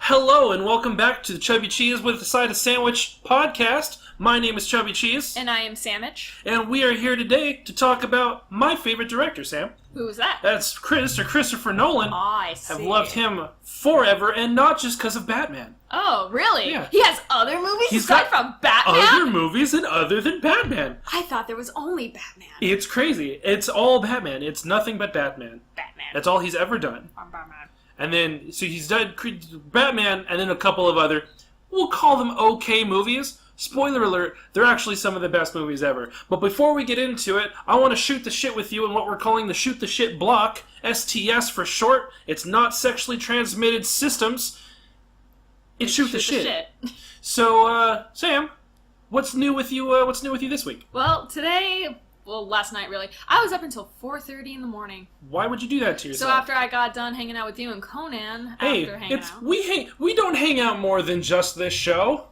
Hello and welcome back to the Chubby Cheese with a Side of Sandwich podcast. My name is Chubby Cheese. And I am Sammich. And we are here today to talk about my favorite director, Sam. Who is that? That's Christopher Nolan. Oh, I see. I've loved him forever, and not just because of Batman. Oh, really? Yeah. He has other movies He's aside got from Batman? Other movies and other than Batman. I thought there was only Batman. It's crazy. It's all Batman. It's nothing but Batman. Batman. That's all he's ever done. I'm Batman. And then, so he's done Batman and then a couple of other, we'll call them okay movies. Spoiler alert, they're actually some of the best movies ever. But before we get into it, I want to shoot the shit with you in what we're calling the Shoot the Shit block, STS for short. It's not sexually transmitted systems. It's Shoot the Shit. So, Sam, what's new with you this week? Well, last night really, I was up until 4:30 in the morning. Why would you do that to yourself? So after I got done hanging out with you and Conan, we don't hang out more than just this show.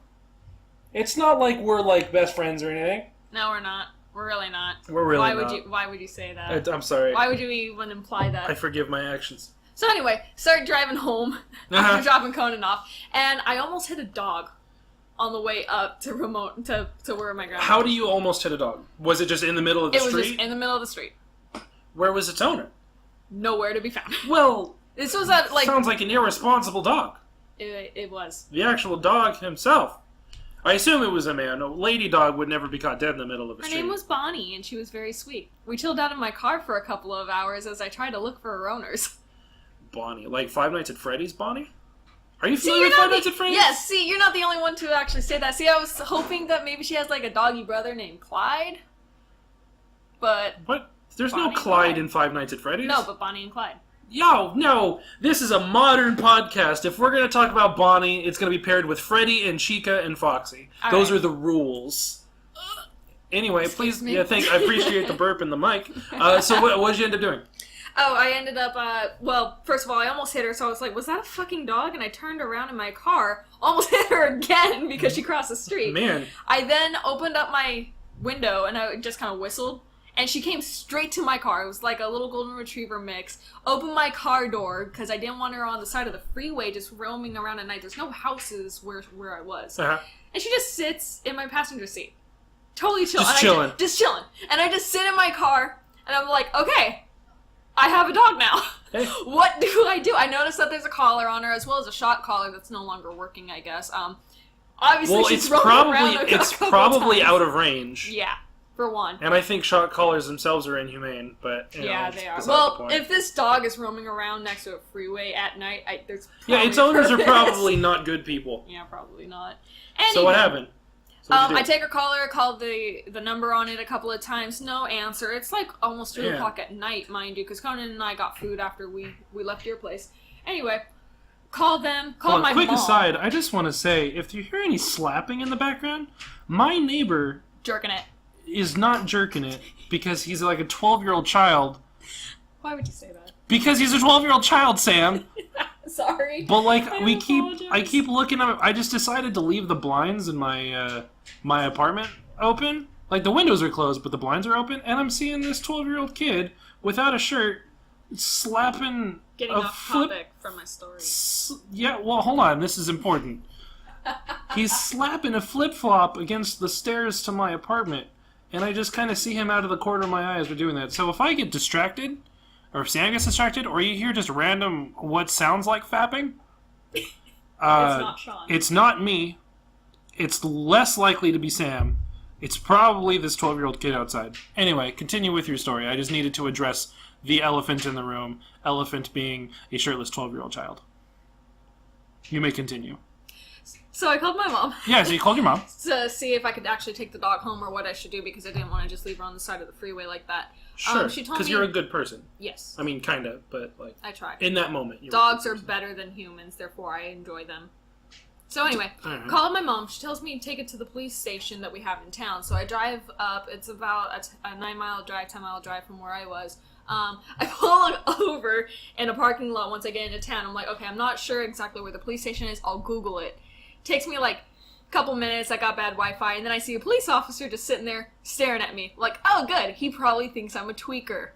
It's not like we're like best friends or anything. No, we're not. We're really not. We're really not. Why would you say that? I'm sorry. Why would you even imply that? I forgive my actions. So anyway, started driving home after dropping Conan off, and I almost hit a dog on the way up to where my grandma. How do you almost hit a dog? Was it just in the middle of the street? It was just in the middle of the street. Where was its owner? Nowhere to be found. Well, this was at sounds like an irresponsible dog. It was. The actual dog himself. I assume it was a man. A lady dog would never be caught dead in the middle of a street. Her name was Bonnie, and she was very sweet. We chilled out in my car for a couple of hours as I tried to look for her owners. Bonnie. Like Five Nights at Freddy's Bonnie? Are you familiar with Five Nights at Freddy's? Yes, see, you're not the only one to actually say that. See, I was hoping that maybe she has like a doggy brother named Clyde. But... What? There's Bonnie no Clyde in Five Nights at Freddy's? No, but Bonnie and Clyde. Yo, no, this is a modern podcast. If we're going to talk about Bonnie, it's going to be paired with Freddy and Chica and Foxy. Those are the rules. Anyway, please, I appreciate the burp in the mic. So what did you end up doing? Oh, I ended up, first of all, I almost hit her, so I was like, was that a fucking dog? And I turned around in my car, almost hit her again because she crossed the street. Man. I then opened up my window, and I just kind of whistled. And she came straight to my car. It was like a little golden retriever mix. Opened my car door because I didn't want her on the side of the freeway just roaming around at night. There's no houses where I was. Uh-huh. And she just sits in my passenger seat. Totally chill. Just chilling. Just chilling. And I just sit in my car and I'm like, okay, I have a dog now. Hey. What do I do? I noticed that there's a collar on her as well as a shot collar that's no longer working, I guess. Obviously she's roaming around it's probably out of range. Yeah. For one. And I think shot collars themselves are inhumane, but yeah, they are. Well, if this dog is roaming around next to a freeway at night, there's its owners are probably not good people. Yeah, probably not. Anyway, so what happened? So I take her collar, called the number on it a couple of times, no answer. It's like almost 3 o'clock at night, mind you, because Conan and I got food after we left your place. Anyway, called my mom. Quick aside, I just want to say, if you hear any slapping in the background, my neighbor jerking it. Is not jerking it because he's like a 12-year-old child. Why would you say that? Because he's a 12-year-old child, Sam. Sorry. But like I keep looking at. I just decided to leave the blinds in my my apartment open. Like the windows are closed, but the blinds are open, and I'm seeing this 12-year-old kid without a shirt slapping getting off topic from my story. Yeah, well, hold on. This is important. He's slapping a flip-flop against the stairs to my apartment. And I just kind of see him out of the corner of my eye as we're doing that. So if I get distracted, or if Sam gets distracted, or you hear just random what sounds like fapping, it's not Sean. It's not me. It's less likely to be Sam. It's probably this 12-year-old kid outside. Anyway, continue with your story. I just needed to address the elephant in the room. Elephant being a shirtless 12-year-old child. You may continue. So I called my mom. Yeah, so you called your mom. To see if I could actually take the dog home or what I should do because I didn't want to just leave her on the side of the freeway like that. Sure, because you're a good person. Yes. I mean, kind of, but like... I try. In that moment. Dogs are better than humans, therefore I enjoy them. So anyway, called my mom. She tells me to take it to the police station that we have in town. So I drive up. It's about a 9-mile drive, 10-mile drive from where I was. I pull over in a parking lot once I get into town. I'm like, okay, I'm not sure exactly where the police station is. I'll Google it. Takes me like a couple minutes. I got bad Wi-Fi, and then I see a police officer just sitting there staring at me. Like, oh, good. He probably thinks I'm a tweaker.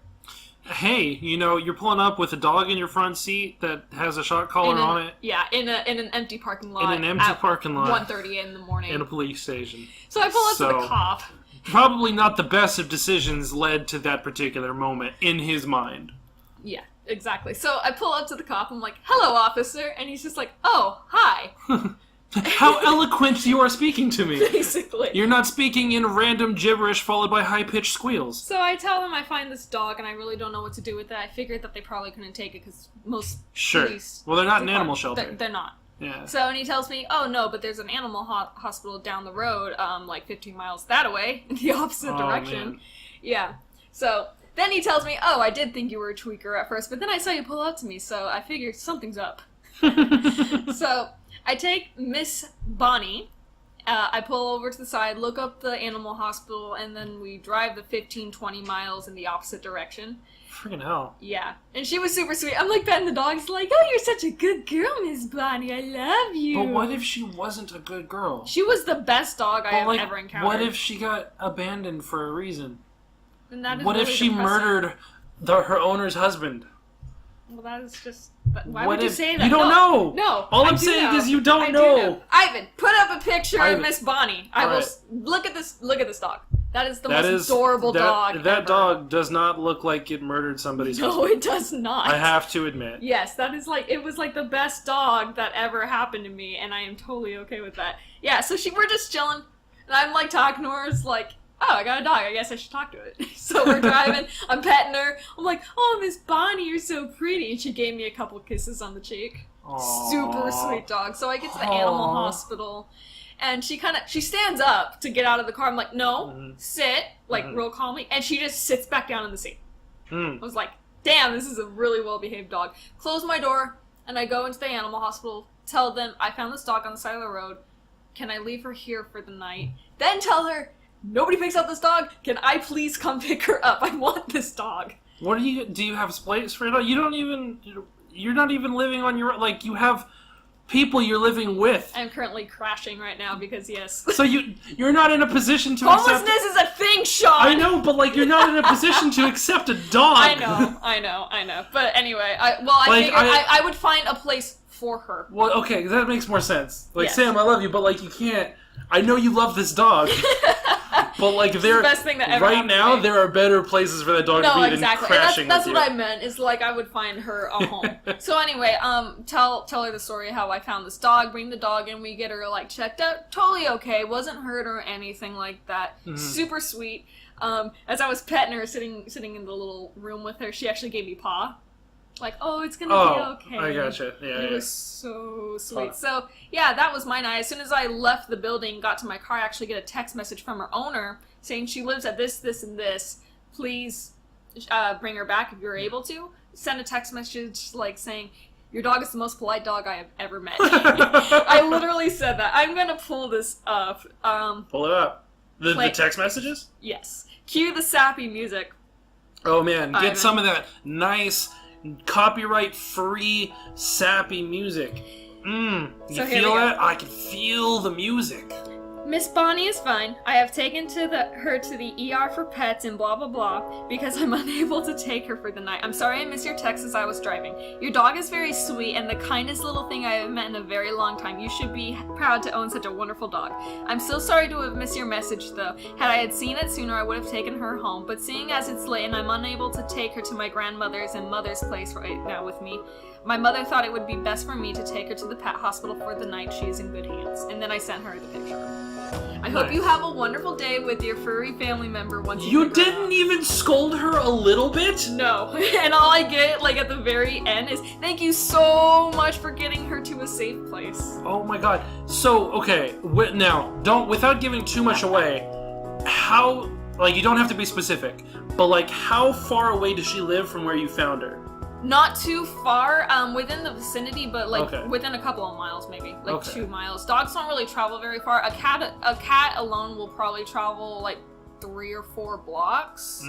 hey, you're pulling up with a dog in your front seat that has a shot collar on it. Yeah, in an empty parking lot. In an empty parking lot. 1:30 in the morning. In a police station. So I pull up to the cop. Probably not the best of decisions led to that particular moment in his mind. Yeah, exactly. So I pull up to the cop. I'm like, "Hello, officer," and he's just like, "Oh, hi." How eloquent you are speaking to me. Basically. You're not speaking in random gibberish followed by high-pitched squeals. So I tell them I find this dog and I really don't know what to do with it. I figured that they probably couldn't take it because most police... Well, they're not an animal shelter. They're not. Yeah. So, and he tells me, oh no, but there's an animal hospital down the road, like 15 miles that away, in the opposite direction. Man. Yeah. So, then he tells me, oh, I did think you were a tweaker at first, but then I saw you pull up to me, so I figured something's up. So... I take Miss Bonnie, I pull over to the side, look up the animal hospital, and then we drive the 15-20 miles in the opposite direction. Freaking hell. Yeah. And she was super sweet. I'm like petting the dogs, like, oh, you're such a good girl, Miss Bonnie. I love you. But what if she wasn't a good girl? She was the best dog I have ever encountered. What if she got abandoned for a reason? And that is what really if she depressing. murdered her owner's husband? Well, that is just... Why would you say that? You don't know! No. All I'm saying is you don't know. Ivan, put up a picture of Ivan. Miss Bonnie. Look at this dog. That is the That most is- adorable dog That ever. dog does not look like it murdered somebody's No, husband. it does not. I have to admit. Yes, that is it was like the best dog that ever happened to me, and I am totally okay with that. Yeah, so we're just chilling, and I'm like talking to her, it's like, oh, I got a dog, I guess I should talk to it. So we're driving, I'm petting her, I'm like, oh, Miss Bonnie, you're so pretty, and she gave me a couple kisses on the cheek. Aww. Super sweet dog. So I get to the animal hospital, and she stands up to get out of the car. I'm like, no, sit, real calmly, and she just sits back down in the seat. I was like, damn, this is a really well-behaved dog. Close my door, and I go into the animal hospital, tell them I found this dog on the side of the road. Can I leave her here for the night? Then tell her, nobody picks up this dog. Can I please come pick her up? I want this dog. Do you have space for it? You're not even living on your, you have people you're living with. I'm currently crashing right now because, yes. So you're not in a position to Homelessness is a thing, Sean! I know, but, you're not in a position to accept a dog. I know. But anyway, I figured I would find a place for her. Well, okay, that makes more sense. Yes. Sam, I love you, but, you can't... I know you love this dog. But, It's the best thing that ever right happened now, to me. there are better places for that dog to be than crashing And that's with what you. I meant, is, I would find her a home. So anyway, tell her the story how I found this dog, bring the dog in, we get her, checked out, totally okay, wasn't hurt or anything like that, super sweet. As I was petting her, sitting in the little room with her, she actually gave me paw. Oh, it's gonna be okay. I gotcha. Yeah, It was so sweet. So, yeah, that was my night. As soon as I left the building, got to my car, I actually get a text message from her owner saying she lives at this, and this. Please bring her back if you're able to. Send a text message, saying, your dog is the most polite dog I have ever met. I literally said that. I'm gonna pull this up. Pull it up. The text messages? Yes. Cue the sappy music. Oh, man. Get Ivan. some of that nice... copyright-free, sappy music. You So here feel we go. that? I can feel the music. Miss Bonnie is fine. I have taken her to the ER for pets and blah blah blah because I'm unable to take her for the night. I'm sorry I missed your text as I was driving. Your dog is very sweet and the kindest little thing I have met in a very long time. You should be proud to own such a wonderful dog. I'm so sorry to have missed your message though. Had I had seen it sooner I would have taken her home, but seeing as it's late and I'm unable to take her to my grandmother's and mother's place right now with me, my mother thought it would be best for me to take her to the pet hospital for the night. She is in good hands. And then I sent her the picture. I hope you have a wonderful day with your furry family member once You didn't even scold her a little bit? No. And all I get, at the very end is, thank you so much for getting her to a safe place. Oh my god. So, okay, now, without giving too much away, how, you don't have to be specific, but, how far away does she live from where you found her? Not too far, within the vicinity, but Okay. within a couple of miles, maybe, Okay. 2 miles. Dogs don't really travel very far. A cat alone will probably travel 3 or 4 blocks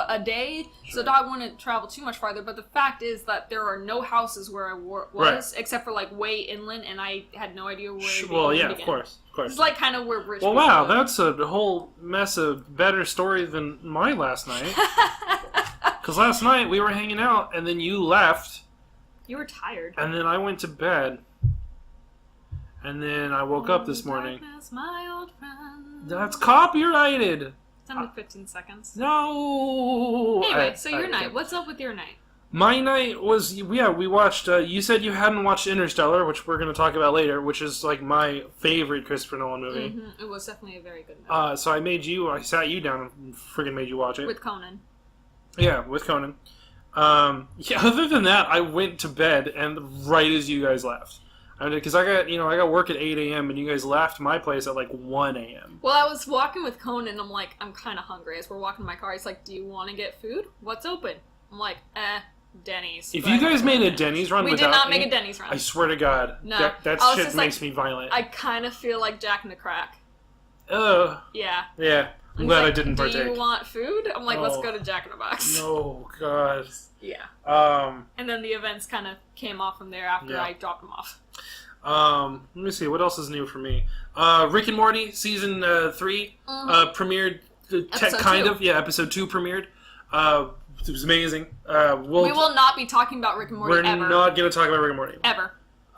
a day. So dog wouldn't travel too much farther. But the fact is that there are no houses where I was, except for way inland, and I had no idea where. Well, yeah, began. of course. It's kind of where rich. Well, people wow, live. that's a whole mess of better story than my last night. Because last night we were hanging out, and then you left. You were tired. And then I went to bed. And then I woke up this morning. Darkness, my old friend. That's copyrighted. It's only 15 seconds. No. Anyway, so your night. What's up with your night? My night was, we watched, you said you hadn't watched Interstellar, which we're going to talk about later, which is like my favorite Christopher Nolan movie. Mm-hmm. It was definitely a very good movie. So I sat you down and friggin' made you watch it. With Conan. Yeah, with Conan. Other than that, I went to bed and right as you guys left. Because I got work at 8 a.m. and you guys left my place at like 1 a.m. Well, I was walking with Conan. I'm like, I'm kind of hungry. As we're walking in my car, he's like, "Do you want to get food? What's open?" I'm like, Denny's. If you guys made a Denny's run, we did not make a Denny's run. I swear to God, no, that shit makes me violent. I kind of feel like Jack in the Crack. Ugh. Yeah. Yeah. I'm glad I didn't partake. Do you want food? I'm like, let's go to Jack in the Box. No, God. Yeah. And then the events kind of came off from there after I dropped them off. Let me see, what else is new for me? Rick and Morty, season 3, premiered, episode 2 premiered. It was amazing. We will not be talking about Rick and Morty ever. We're not going to talk about Rick and Morty. Ever.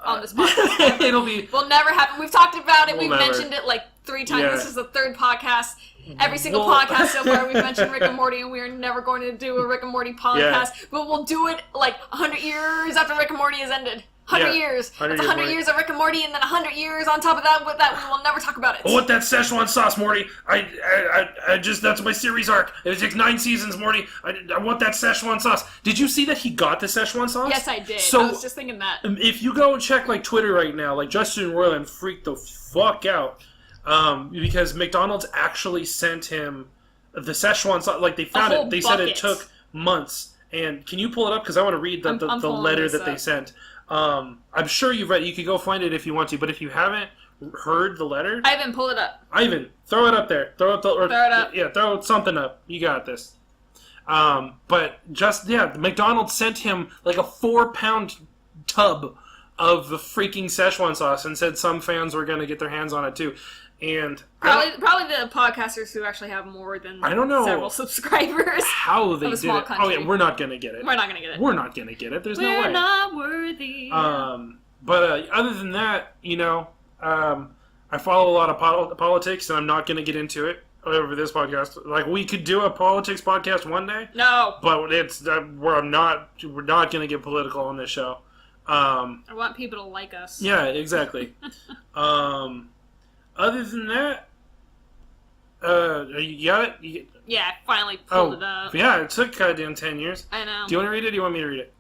On this podcast. It'll be... Will never happen. We've talked about it. We've never. mentioned it like 3 times. Yeah. This is the 3rd podcast. Every single podcast so far we've mentioned Rick and Morty, and we are never going to do a Rick and Morty podcast. Yeah. But we'll do it like 100 years after Rick and Morty has ended. 100 years. That's 100 years of Rick and Morty, and then 100 years on top of that. With that, we will never talk about it. I want that Szechuan sauce, Morty. I just, that's my series arc. It takes 9 seasons, Morty. I want that Szechuan sauce. Did you see that he got the Szechuan sauce? Yes, I did. So, I was just thinking that. If you go and check like Twitter right now, like Justin Roiland freaked the fuck out because McDonald's actually sent him the Szechuan sauce. Like they found it. They said it took months. And can you pull it up? Because I want to read the letter that they sent. I'm sure you've read it. You could go find it if you want to, but if you haven't heard the letter... Ivan, pull it up. Ivan, throw it up there. Throw it up. Yeah, throw something up. You got this. But McDonald's sent him like a 4-pound tub of the freaking Szechuan sauce and said some fans were going to get their hands on it too. And probably the podcasters who actually have more than several subscribers. How they did it. Oh yeah, we're not gonna get it. We're not gonna get it. We're not gonna get it. There's no way. We're not worthy. But other than that, I follow a lot of politics, and I'm not gonna get into it over this podcast. Like we could do a politics podcast one day. No. But we're not gonna get political on this show. I want people to like us. Yeah, exactly. Other than that, you got it? Yeah, I finally pulled it up. Yeah, it took goddamn 10 years. I know. Do you want to read it or do you want me to read it?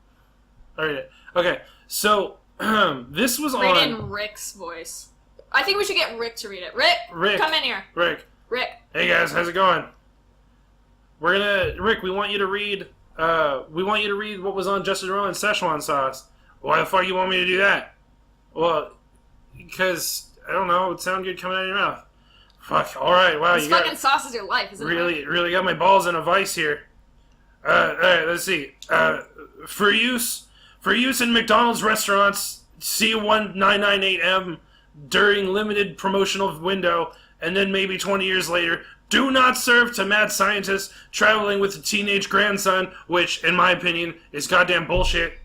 I'll read it. Okay, so this was read it in Rick's voice. I think we should get Rick to read it. Rick, come in here. Rick. Hey guys, how's it going? Rick, we want you to read what was on Justin Roiland's Szechuan sauce. Why the fuck you want me to do that? Well, because... I don't know. It would sound good coming out of your mouth. Fuck. All right. Wow. This fucking sauce is your life, isn't it? Really got my balls in a vice here. All right. Let's see. For use in McDonald's restaurants, C1998M during limited promotional window, and then maybe 20 years later. Do not serve to mad scientists traveling with a teenage grandson, which, in my opinion, is goddamn bullshit.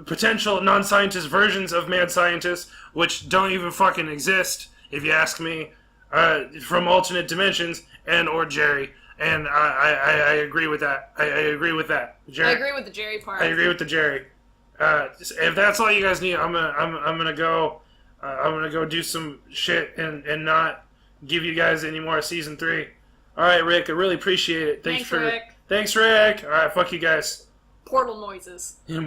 Potential non-scientist versions of mad scientists, which don't even fucking exist, if you ask me, from alternate dimensions, and or Jerry. And I agree with that. I agree with that. Jerry, I agree with the Jerry part. I agree with the Jerry. If that's all you guys need, I'm gonna go do some shit and not give you guys any more season 3. All right, Rick, I really appreciate it. Thanks, Rick. Thanks, Rick. All right, fuck you guys. Portal noises. Yeah,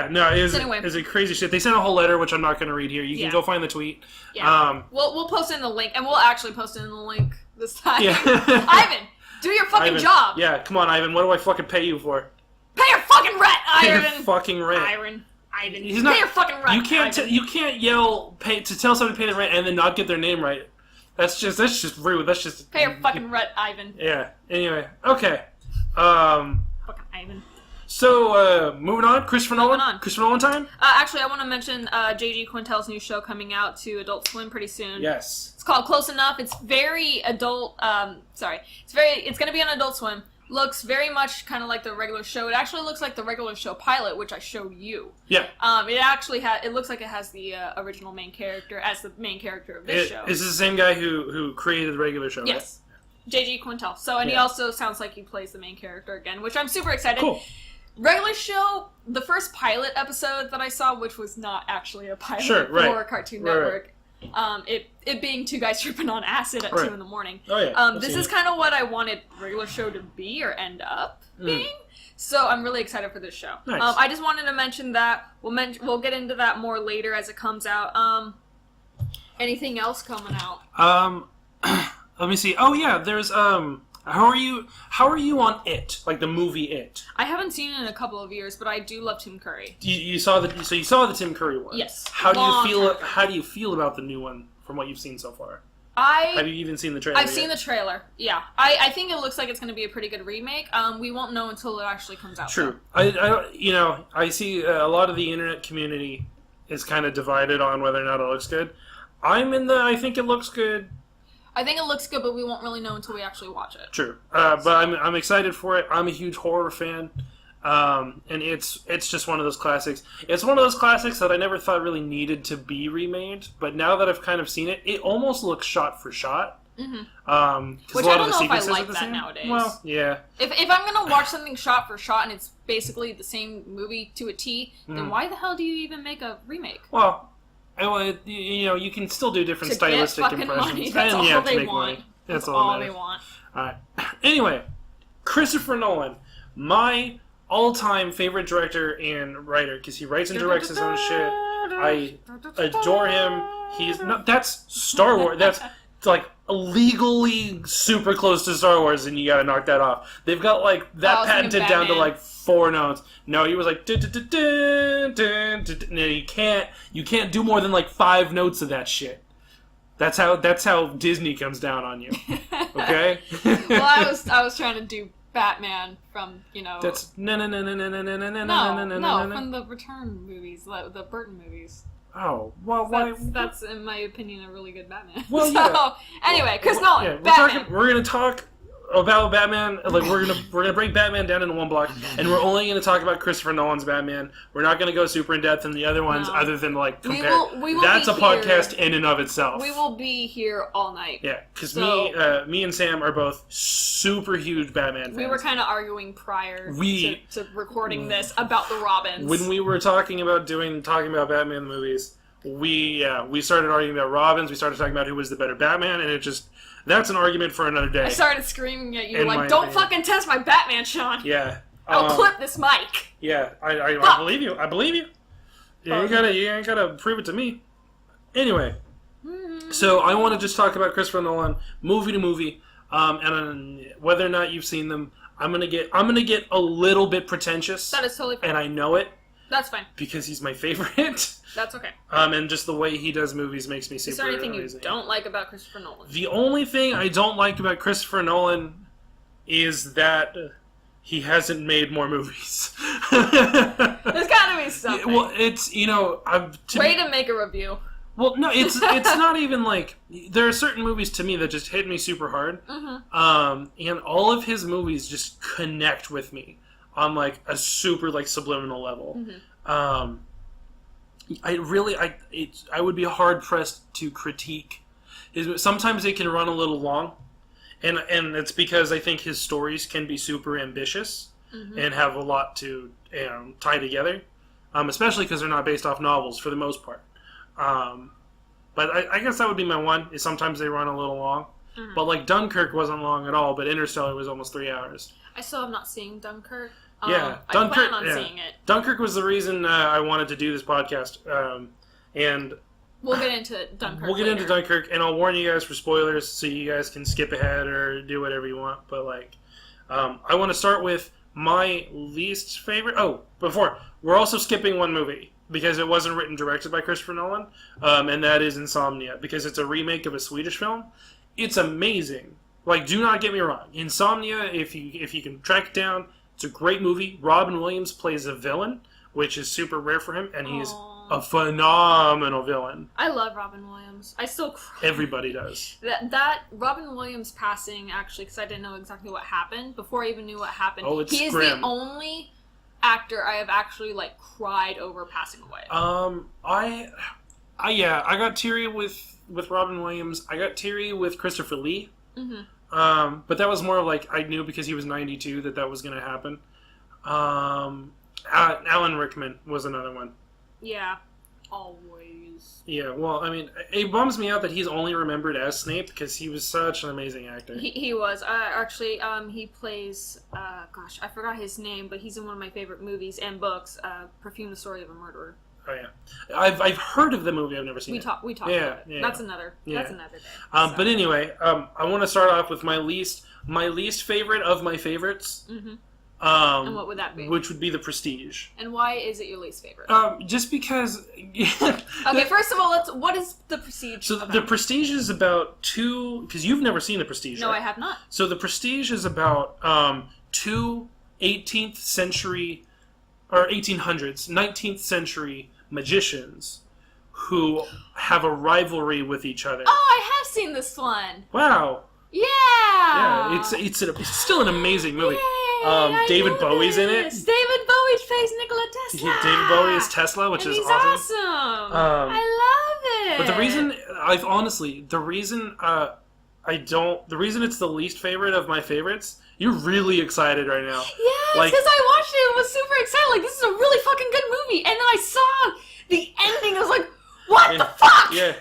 no, it was a crazy shit. They sent a whole letter, which I'm not going to read here. You can go find the tweet. Yeah. We'll post it in the link, and we'll actually post it in the link this time. Yeah. Ivan, do your fucking job. Yeah, come on, Ivan. What do I fucking pay you for? Pay your fucking rent, Ivan. Pay your fucking rent. Ivan. Pay your fucking rent. You can't yell to tell somebody to pay the rent and then not get their name right. That's just rude. That's just... Pay your fucking rent, Ivan. Yeah. Anyway. Okay. Fucking Ivan. So, moving on, Christopher Nolan. Christopher Nolan time? Actually, I want to mention J.G. Quintel's new show coming out to Adult Swim pretty soon. Yes. It's called Close Enough. It's very adult, it's going to be on Adult Swim. Looks very much kind of like the regular show. It actually looks like the regular show pilot, which I showed you. Yeah. It looks like it has the original main character as the main character of this show. Is this the same guy who created the regular show, yes. Right? J.G. Quintel. So, and he also sounds like he plays the main character again, which I'm super excited. Cool. Regular show, the first pilot episode that I saw, which was not actually a pilot for Cartoon Network. It being two guys tripping on acid at 2 in the morning. Oh yeah. This is kind of what I wanted regular show to be or end up being. So I'm really excited for this show. Nice. I just wanted to mention that. We'll get into that more later as it comes out. Anything else coming out? Let me see. Oh yeah, there's How are you on It? Like the movie It? I haven't seen it in a couple of years, but I do love Tim Curry. You saw the Tim Curry one. Yes. How do you feel about the new one from what you've seen so far? Have you even seen the trailer? I've seen the trailer. Yeah, I think it looks like it's going to be a pretty good remake. We won't know until it actually comes out. True. I see a lot of the internet community is kind of divided on whether or not it looks good. I think it looks good. I think it looks good, but we won't really know until we actually watch it. True. But I'm excited for it. I'm a huge horror fan. And it's just one of those classics. It's one of those classics that I never thought really needed to be remade, but now that I've kind of seen it, it almost looks shot for shot. Mm-hmm. Which I don't know if I like that nowadays. Well, yeah. If I'm going to watch something shot for shot and it's basically the same movie to a T, then why the hell do you even make a remake? Well, you can still do different stylistic impressions. Money. That's all they want. Money. That's all they want. Alright. Anyway, Christopher Nolan, my all-time favorite director and writer, because he writes and directs his own shit. I adore him. That's Star Wars. That's like legally super close to Star Wars, and you gotta knock that off. They've got like that patented down to like 4 notes. No, he was like no, you can't do more than like 5 notes of that shit. That's how Disney comes down on you. Okay? Well, I was trying to do Batman from, That's no from the Return movies, the Burton movies. Oh, well, why? That's in my opinion a really good Batman. Well, yeah. Anyway, Chris Nolan, Batman. We're gonna talk about Batman. Like we're gonna break Batman down into one block, and we're only gonna talk about Christopher Nolan's Batman. We're not gonna go super in depth in the other ones, other than like compare. We will That's a podcast in and of itself. We will be here all night. Yeah, because me and Sam are both super huge Batman fans. We were kind of arguing prior to recording this about the Robins. When we were talking about Batman movies, we started arguing about Robins. We started talking about who was the better Batman, and that's an argument for another day. I started screaming at you like, "Don't fucking test my Batman, Sean!" Yeah, I'll clip this mic. Yeah, I believe you. I believe you. Yeah, you ain't gotta prove it to me. Anyway, so I want to just talk about Christopher Nolan, movie to movie, and whether or not you've seen them. I'm gonna get a little bit pretentious. That is totally fine, and I know it. That's fine because he's my favorite. That's okay. And just the way he does movies makes me super. Is there anything amazing. You don't like about Christopher Nolan? The only thing I don't like about Christopher Nolan is that he hasn't made more movies. There's got to be something. Well, it's way to make a review. Well, no, it's not even like there are certain movies to me that just hit me super hard, and all of his movies just connect with me on like a super like subliminal level. I would be hard pressed to critique. Sometimes they can run a little long, and it's because I think his stories can be super ambitious and have a lot to tie together, especially because they're not based off novels for the most part. But I guess that would be my one. Is sometimes they run a little long, but like Dunkirk wasn't long at all, but Interstellar was almost 3 hours. I still have not seen Dunkirk. Yeah, Dunkirk. I plan on seeing it. Dunkirk was the reason I wanted to do this podcast, and we'll get into Dunkirk. We'll get into Dunkirk, and I'll warn you guys for spoilers, so you guys can skip ahead or do whatever you want. But I want to start with my least favorite. Oh, before we're also skipping one movie because it wasn't written and directed by Christopher Nolan, and that is Insomnia, because it's a remake of a Swedish film. It's amazing. Like, do not get me wrong. Insomnia, if you can track it down, It's a great movie. Robin Williams plays a villain, which is super rare for him, and he's a phenomenal villain. I love Robin Williams. I still cry. Everybody does. That Robin Williams passing, actually, because I didn't know exactly what happened, before I even knew what happened. Oh, it's he is grim. the only actor I have actually, like, cried over passing away. I got teary with Robin Williams. I got teary with Christopher Lee. Mm-hmm. But that was more like I knew because he was 92 that was going to happen. Alan Rickman was another one. Yeah, always. Yeah, well, I mean, it bums me out that he's only remembered as Snape because he was such an amazing actor. He was. Actually, he plays, gosh, I forgot his name, but he's in one of my favorite movies and books, Perfume, the Story of a Murderer. Oh, yeah. I've heard of the movie, I've never seen it. We talked about it. Yeah. That's another day. So. But anyway, I want to start off with my least favorite of my favorites. Mm-hmm. And what would that be? Which would be The Prestige. And why is it your least favorite? Just because... Okay, first of all, what is The Prestige So about? The Prestige is about two... Because you've never seen The Prestige, No, right? I have not. So The Prestige is about two 18th century... Or 1800s, 19th century magicians who have a rivalry with each other. Oh, I have seen this one. Wow. Yeah. Yeah, it's still an amazing movie. Yay, David Bowie's in it. David Bowie plays Nikola Tesla. David Bowie is Tesla, which is he's awesome. I love it. But the reason it's the least favorite of my favorites, you're really excited right now. Yes, because I watched it and was super excited. Like, this is a really fucking good movie. And then I saw the ending. I was like, what the fuck? Yeah.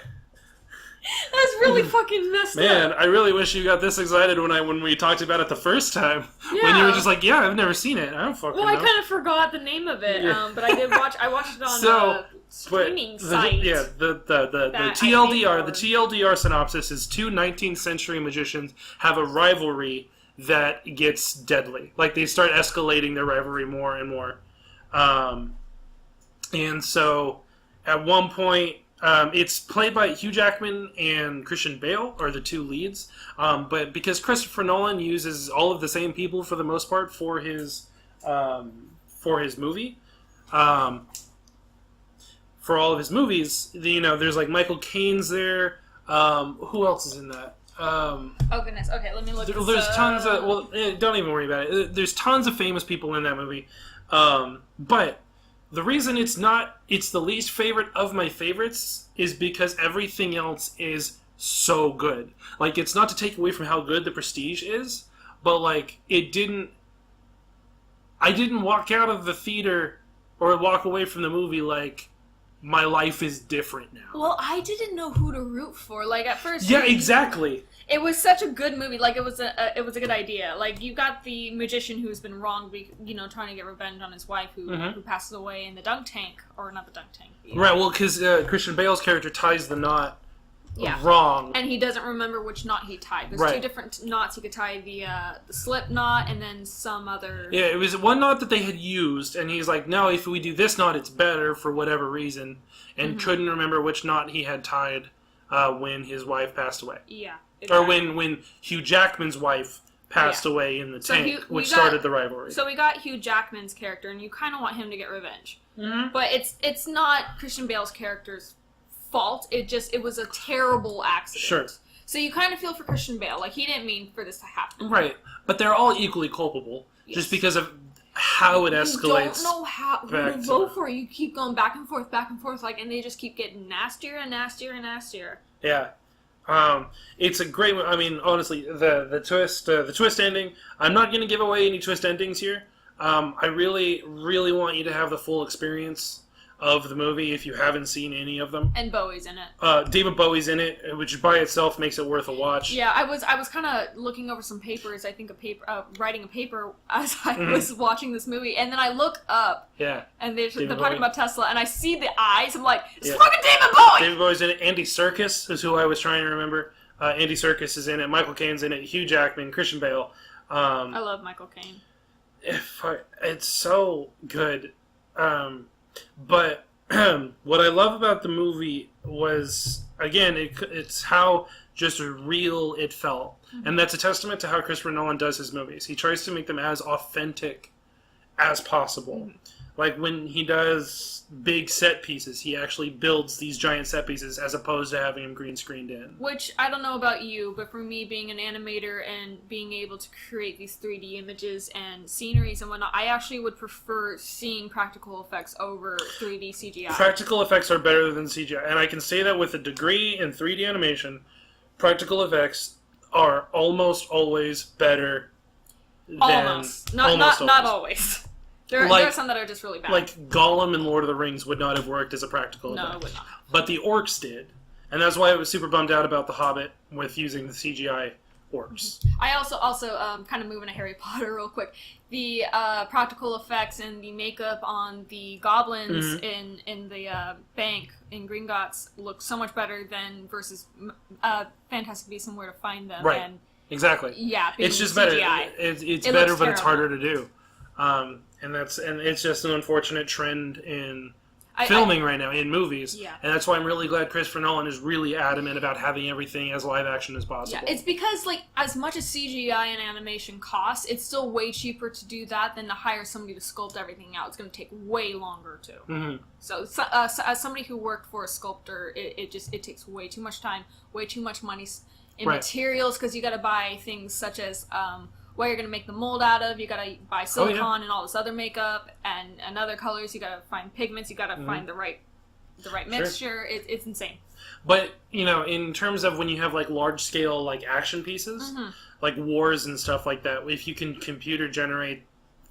That's really fucking messed up. Man, I really wish you got this excited when we talked about it the first time. Yeah. When you were just like, yeah, I've never seen it. I don't fucking know. Well, I kind of forgot the name of it, Yeah. but I did watch. I watched it on a streaming site. The TLDR. The TLDR synopsis is two 19th century magicians have a rivalry that gets deadly. Like, they start escalating their rivalry more and more. And so, at one point, it's played by Hugh Jackman and Christian Bale are the two leads. But because Christopher Nolan uses all of the same people for the most part for his movie, for all of his movies, there's like Michael Caine's there. Who else is in that? Oh goodness. Okay, let me look. There's tons of. Well, don't even worry about it. There's tons of famous people in that movie. But the reason it's the least favorite of my favorites is because everything else is so good. Like, it's not to take away from how good The Prestige is, but like I didn't walk out of the theater or walk away from the movie like my life is different now. Well, I didn't know who to root for. Like, at first, yeah, exactly. It was such a good movie. Like, it was a good idea. Like, you got the magician who's been wronged, trying to get revenge on his wife who passes away in the dunk tank, or not the dunk tank. Right. Well, because Christian Bale's character ties the knot Yeah. wrong. And he doesn't remember which knot he tied. There's Right. two different knots. He could tie the slip knot and then some other... Yeah, it was one knot that they had used, and he's like, no, if we do this knot, it's better for whatever reason, and couldn't remember which knot he had tied when his wife passed away. Yeah. Exactly. Or when Hugh Jackman's wife passed away in the tank, which started the rivalry. So we got Hugh Jackman's character, and you kind of want him to get revenge. Mm-hmm. But it's not Christian Bale's character's fault. It was a terrible accident. Sure. So you kind of feel for Christian Bale. Like, he didn't mean for this to happen. Right. But they're all equally culpable, just because of how it escalates. You don't know who to vote for. You keep going back and forth, like, and they just keep getting nastier and nastier and nastier. Yeah. It's a great one. I mean, honestly, the twist ending, I'm not going to give away any twist endings here. I really, really want you to have the full experience of the movie if you haven't seen any of them. And Bowie's in it. David Bowie's in it, which by itself makes it worth a watch. Yeah, I was kind of looking over some papers. I think writing a paper as I was watching this movie, and then I look up. Yeah. And they're Bowie. talking about Tesla, and I see the eyes. I'm like, it's fucking David Bowie. David Bowie's in it. Andy Serkis is who I was trying to remember. Andy Serkis is in it. Michael Caine's in it. Hugh Jackman, Christian Bale. I love Michael Caine. It's so good. But what I love about the movie was, again, it's how just real it felt. Mm-hmm. And that's a testament to how Christopher Nolan does his movies. He tries to make them as authentic as possible. Mm-hmm. Like when he does big set pieces, he actually builds these giant set pieces as opposed to having them green screened in. Which, I don't know about you, but for me, being an animator and being able to create these 3D images and sceneries and whatnot, I actually would prefer seeing practical effects over 3D CGI. Practical effects are better than CGI, and I can say that with a degree in 3D animation, practical effects are almost always better than... Almost. Not always. There are some that are just really bad. Like Gollum in Lord of the Rings would not have worked as a practical effect. No, it would not. But the orcs did. And that's why I was super bummed out about The Hobbit with using the CGI orcs. I also kind of moving to Harry Potter real quick. The practical effects and the makeup on the goblins in the bank in Gringotts look so much better than versus Fantastic Beasts and Where to Find Them. Right. And, exactly. Yeah, it's just CGI. better. It's It better, looks but it's harder terrible. to do. And it's just an unfortunate trend in filming right now, in movies. Yeah. And that's why I'm really glad Christopher Nolan is really adamant about having everything as live action as possible. Yeah, it's because, like, as much as CGI and animation costs, it's still way cheaper to do that than to hire somebody to sculpt everything out. It's going to take way longer, too. Mm-hmm. So as somebody who worked for a sculptor, it takes way too much time, way too much money in materials, because you got to buy things such as what you're going to make the mold out of. You got to buy silicone and all this other makeup and other colors. You got to find pigments. You got to find the right mixture. It's insane. But, you know, in terms of when you have, like, large-scale, like, action pieces, like wars and stuff like that, if you can computer generate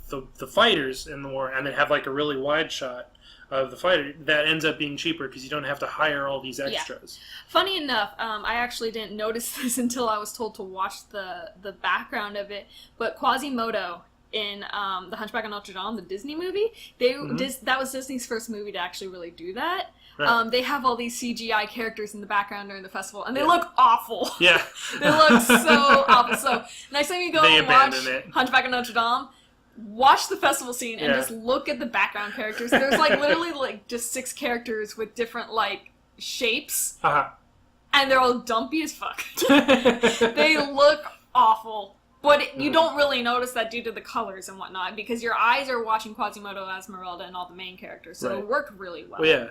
the fighters in the war and then have, like, a really wide shot of the fighter, that ends up being cheaper because you don't have to hire all these extras. Yeah. Funny enough, I actually didn't notice this until I was told to watch the background of it, but Quasimodo in The Hunchback of Notre Dame, the Disney movie, that was Disney's first movie to actually really do that. Right. They have all these CGI characters in the background during the festival, and they look awful. Yeah. They look so awful. So next time you go and watch Hunchback of Notre Dame, watch the festival scene and just look at the background characters. There's like literally like just 6 characters with different like shapes, and they're all dumpy as fuck. They look awful, but you don't really notice that due to the colors and whatnot because your eyes are watching Quasimodo, Esmeralda, and all the main characters, so it worked really well. Yeah.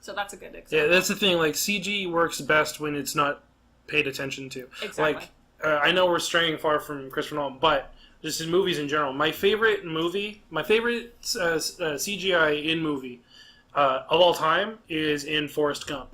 So that's a good example. Yeah, that's the thing. Like CG works best when it's not paid attention to. Exactly. Like I know we're straying far from Christopher Nolan, but just in movies in general, my favorite CGI in movie of all time is in Forrest Gump.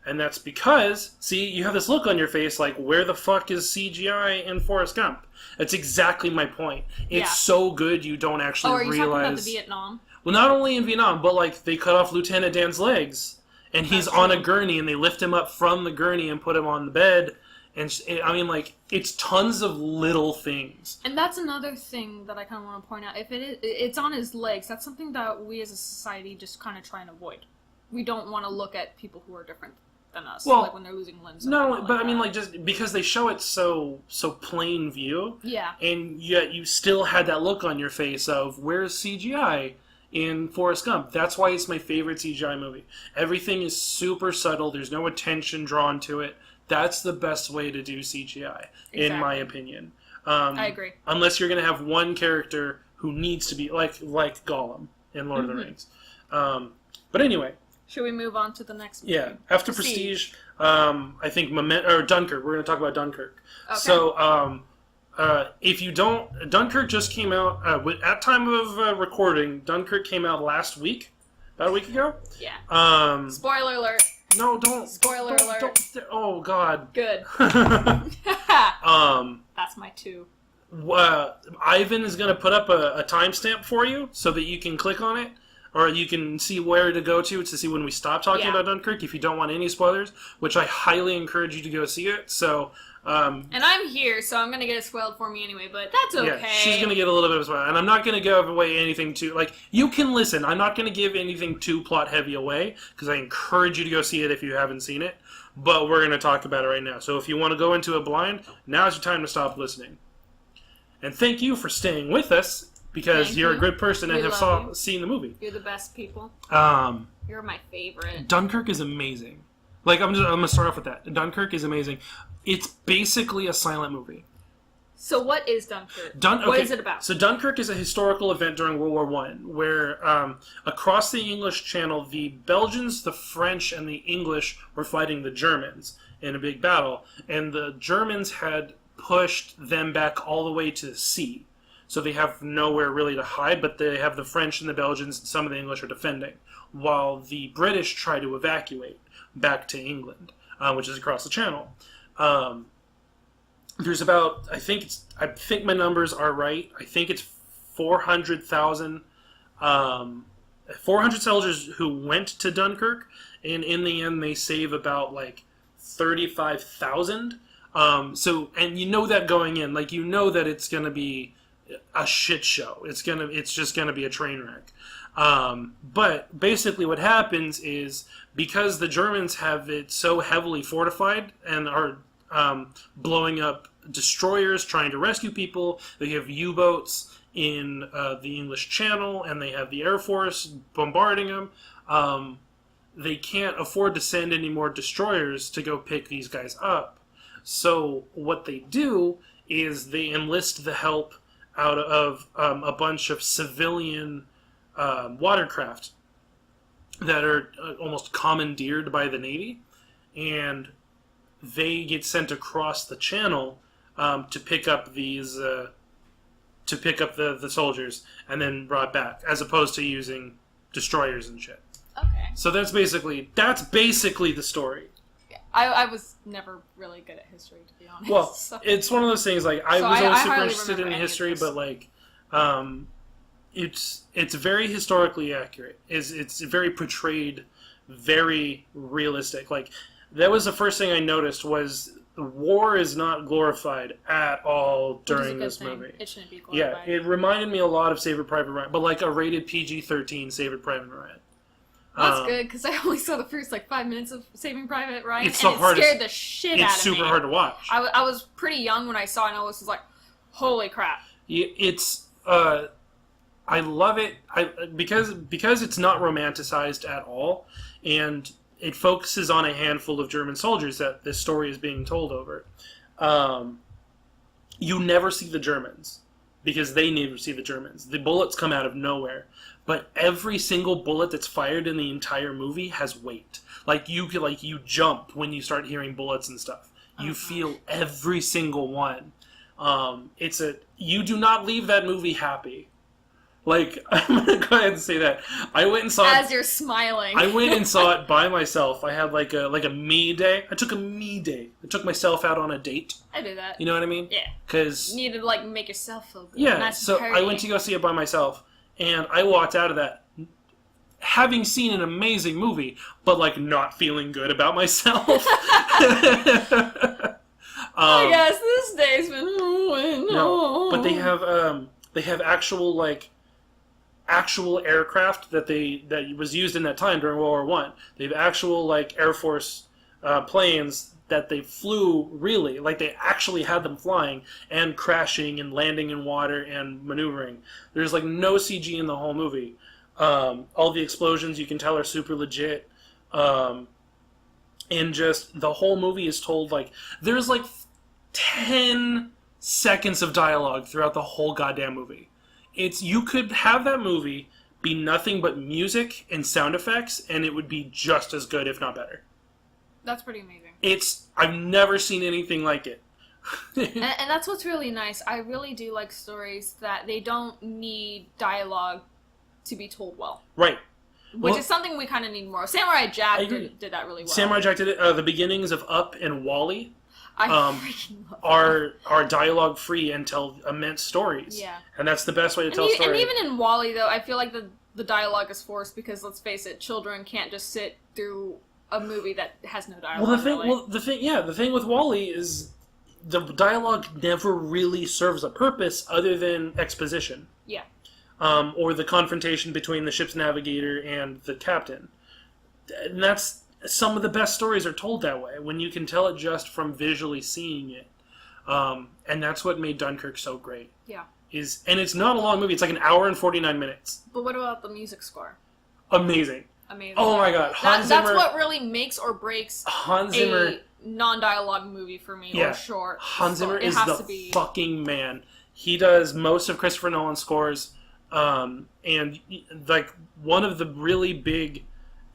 And that's because, see, you have this look on your face like, where the fuck is CGI in Forrest Gump? That's exactly my point. It's so good you don't actually realize... Oh, are you talking about the Vietnam? Well, not only in Vietnam, but like they cut off Lieutenant Dan's legs, and he's on a gurney, and they lift him up from the gurney and put him on the bed. And I mean, like, it's tons of little things. And that's another thing that I kind of want to point out. If it's on his legs, that's something that we as a society just kind of try and avoid. We don't want to look at people who are different than us, like when they're losing limbs. No, but I mean, like, just because they show it so plain view. Yeah. And yet you still had that look on your face of, where's CGI in Forrest Gump? That's why it's my favorite CGI movie. Everything is super subtle. There's no attention drawn to it. That's the best way to do CGI, in my opinion. I agree. Unless you're going to have one character who needs to be, like Gollum in Lord of the Rings. But anyway. Should we move on to the next movie? Yeah. After Prestige, I think Dunkirk. We're going to talk about Dunkirk. Okay. So, if you don't... Dunkirk just came out... at time of recording, Dunkirk came out last week. About a week ago? Yeah. Spoiler alert. No, don't. Spoiler alert. Oh, God. Good. That's my 2. Ivan is going to put up a timestamp for you so that you can click on it, or you can see where to go to see when we stop talking about Dunkirk if you don't want any spoilers, which I highly encourage you to go see it. So... and I'm here, so I'm going to get it spoiled for me anyway, but that's okay. Yeah, she's going to get a little bit of a spoiler. And I'm not going to give away anything too... Like, you can listen. I'm not going to give anything too plot-heavy away, because I encourage you to go see it if you haven't seen it. But we're going to talk about it right now. So if you want to go into it blind, now's your time to stop listening. And thank you for staying with us, because you're a good person and have seen the movie. You're the best people. You're my favorite. Dunkirk is amazing. Like, I'm going to start off with that. Dunkirk is amazing. It's basically a silent movie. So what is Dunkirk? Okay. What is it about? So Dunkirk is a historical event during World War One, where across the English Channel, the Belgians, the French, and the English were fighting the Germans in a big battle, and the Germans had pushed them back all the way to the sea. So they have nowhere really to hide, but they have the French and the Belgians, and some of the English are defending, while the British try to evacuate back to England, which is across the Channel. There's about, I think my numbers are right. I think it's 400,000 soldiers who went to Dunkirk, and in the end they save about like 35,000. And you know that going in, like you know that it's going to be a shit show. It's just gonna be a train wreck. But basically, what happens is because the Germans have it so heavily fortified and are blowing up destroyers trying to rescue people. They have U-boats in the English Channel, and they have the Air Force bombarding them. They can't afford to send any more destroyers to go pick these guys up. So what they do is they enlist the help out of a bunch of civilian watercraft that are almost commandeered by the Navy, and they get sent across the Channel to pick up these the soldiers and then brought back, as opposed to using destroyers and shit. Okay. So that's basically the story. I was never really good at history, to be honest. Well, so. It's one of those things, like, I was always super interested in history, but, like, it's very historically accurate. It's very portrayed, very realistic. Like, that was the first thing I noticed was war is not glorified at all during this movie. It shouldn't be glorified. Yeah, it reminded me a lot of Saving Private Ryan, but, like, a rated PG-13 Saving Private Ryan. That's good, because I only saw the first, 5 minutes of Saving Private Ryan, and it scared the shit out of me. It's super hard to watch. I was pretty young when I saw it, and I was like, holy crap. I love it because it's not romanticized at all, and it focuses on a handful of German soldiers that this story is being told over. You never see the Germans, because they never see the Germans. The bullets come out of nowhere. But every single bullet that's fired in the entire movie has weight. You jump when you start hearing bullets and stuff. You feel every single one. You do not leave that movie happy. I'm gonna go ahead and say that. I went and saw it. As you're smiling. I went and saw it by myself. I had a me day. I took a me day. I took myself out on a date. I do that. You know what I mean? Yeah. Because you need to make yourself feel good. Yeah. Nice So I went to go see it by myself. And I walked out of that having seen an amazing movie, but not feeling good about myself. I guess this day's been ruined. No, but they have actual aircraft that was used in that time during World War One. They have actual Air Force planes that they flew really, they actually had them flying and crashing and landing in water and maneuvering. There's no CG in the whole movie. All the explosions you can tell are super legit. And just the whole movie is told there's 10 seconds of dialogue throughout the whole goddamn movie. You could have that movie be nothing but music and sound effects, and it would be just as good, if not better. That's pretty amazing. I've never seen anything like it. and that's what's really nice. I really do like stories that they don't need dialogue to be told well. Right. Which is something we kind of need more. Samurai Jack did that really well. Samurai Jack did it. The beginnings of Up and WALL-E I freaking love are dialogue free and tell immense stories. Yeah. And that's the best way to tell a story. And even in WALL-E, though, I feel like the dialogue is forced because, let's face it, children can't just sit through a movie that has no dialogue. The thing with WALL-E is the dialogue never really serves a purpose other than exposition. Yeah. Or the confrontation between the ship's navigator and the captain. And that's some of the best stories are told that way, when you can tell it just from visually seeing it. And that's what made Dunkirk so great. Yeah. And it's not a long movie. It's an hour and 49 minutes. But what about the music score? Amazing. Amazing. Oh my god. Hans Zimmer, that's what really makes or breaks Hans Zimmer non-dialogue movie for me, or short. Hans Zimmer is the fucking man. He does most of Christopher Nolan's scores, and like one of the really big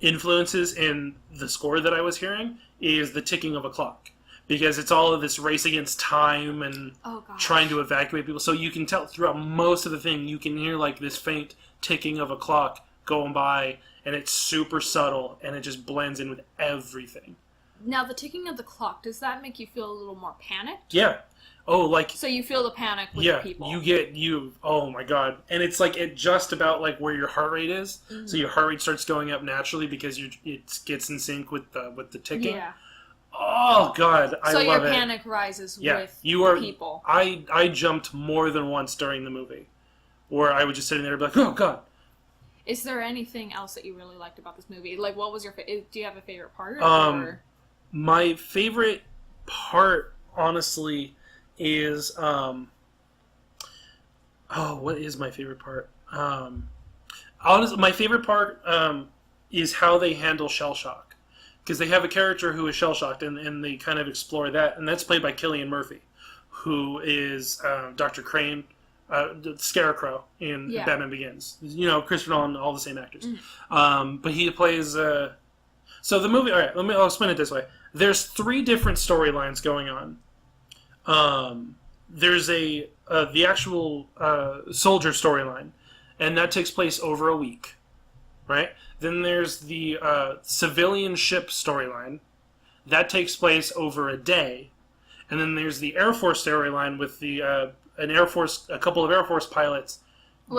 influences in the score that I was hearing is the ticking of a clock, because it's all of this race against time and trying to evacuate people. So you can tell throughout most of the thing, you can hear like this faint ticking of a clock going by, and it's super subtle, and it just blends in with everything. Now, the ticking of the clock, does that make you feel a little more panicked? Yeah. Oh, like... So you feel the panic with the people. Oh my god. And it's like at just about like where your heart rate is. Mm-hmm. So your heart rate starts going up naturally because it gets in sync with the ticking. Yeah. Oh god, I love it. So your panic rises with the people. I jumped more than once during the movie, where I would just sit there and be like, oh god. Is there anything else that you really liked about this movie? Like, what was your do you have a favorite part? Or? My favorite part, honestly, is what is my favorite part? Honestly, my favorite part is how they handle shell shock, because they have a character who is shell shocked, and they kind of explore that, and that's played by Cillian Murphy, who is Dr. Crane, the Scarecrow in Batman Begins. You know, Christopher Nolan, all the same actors. Mm. But he plays. So the movie. All right, I'll explain it this way. There's 3 different storylines going on. There's the actual soldier storyline, and that takes place over a week, right? Then there's the civilian ship storyline, that takes place over a day, and then there's the Air Force storyline with the a couple of Air Force pilots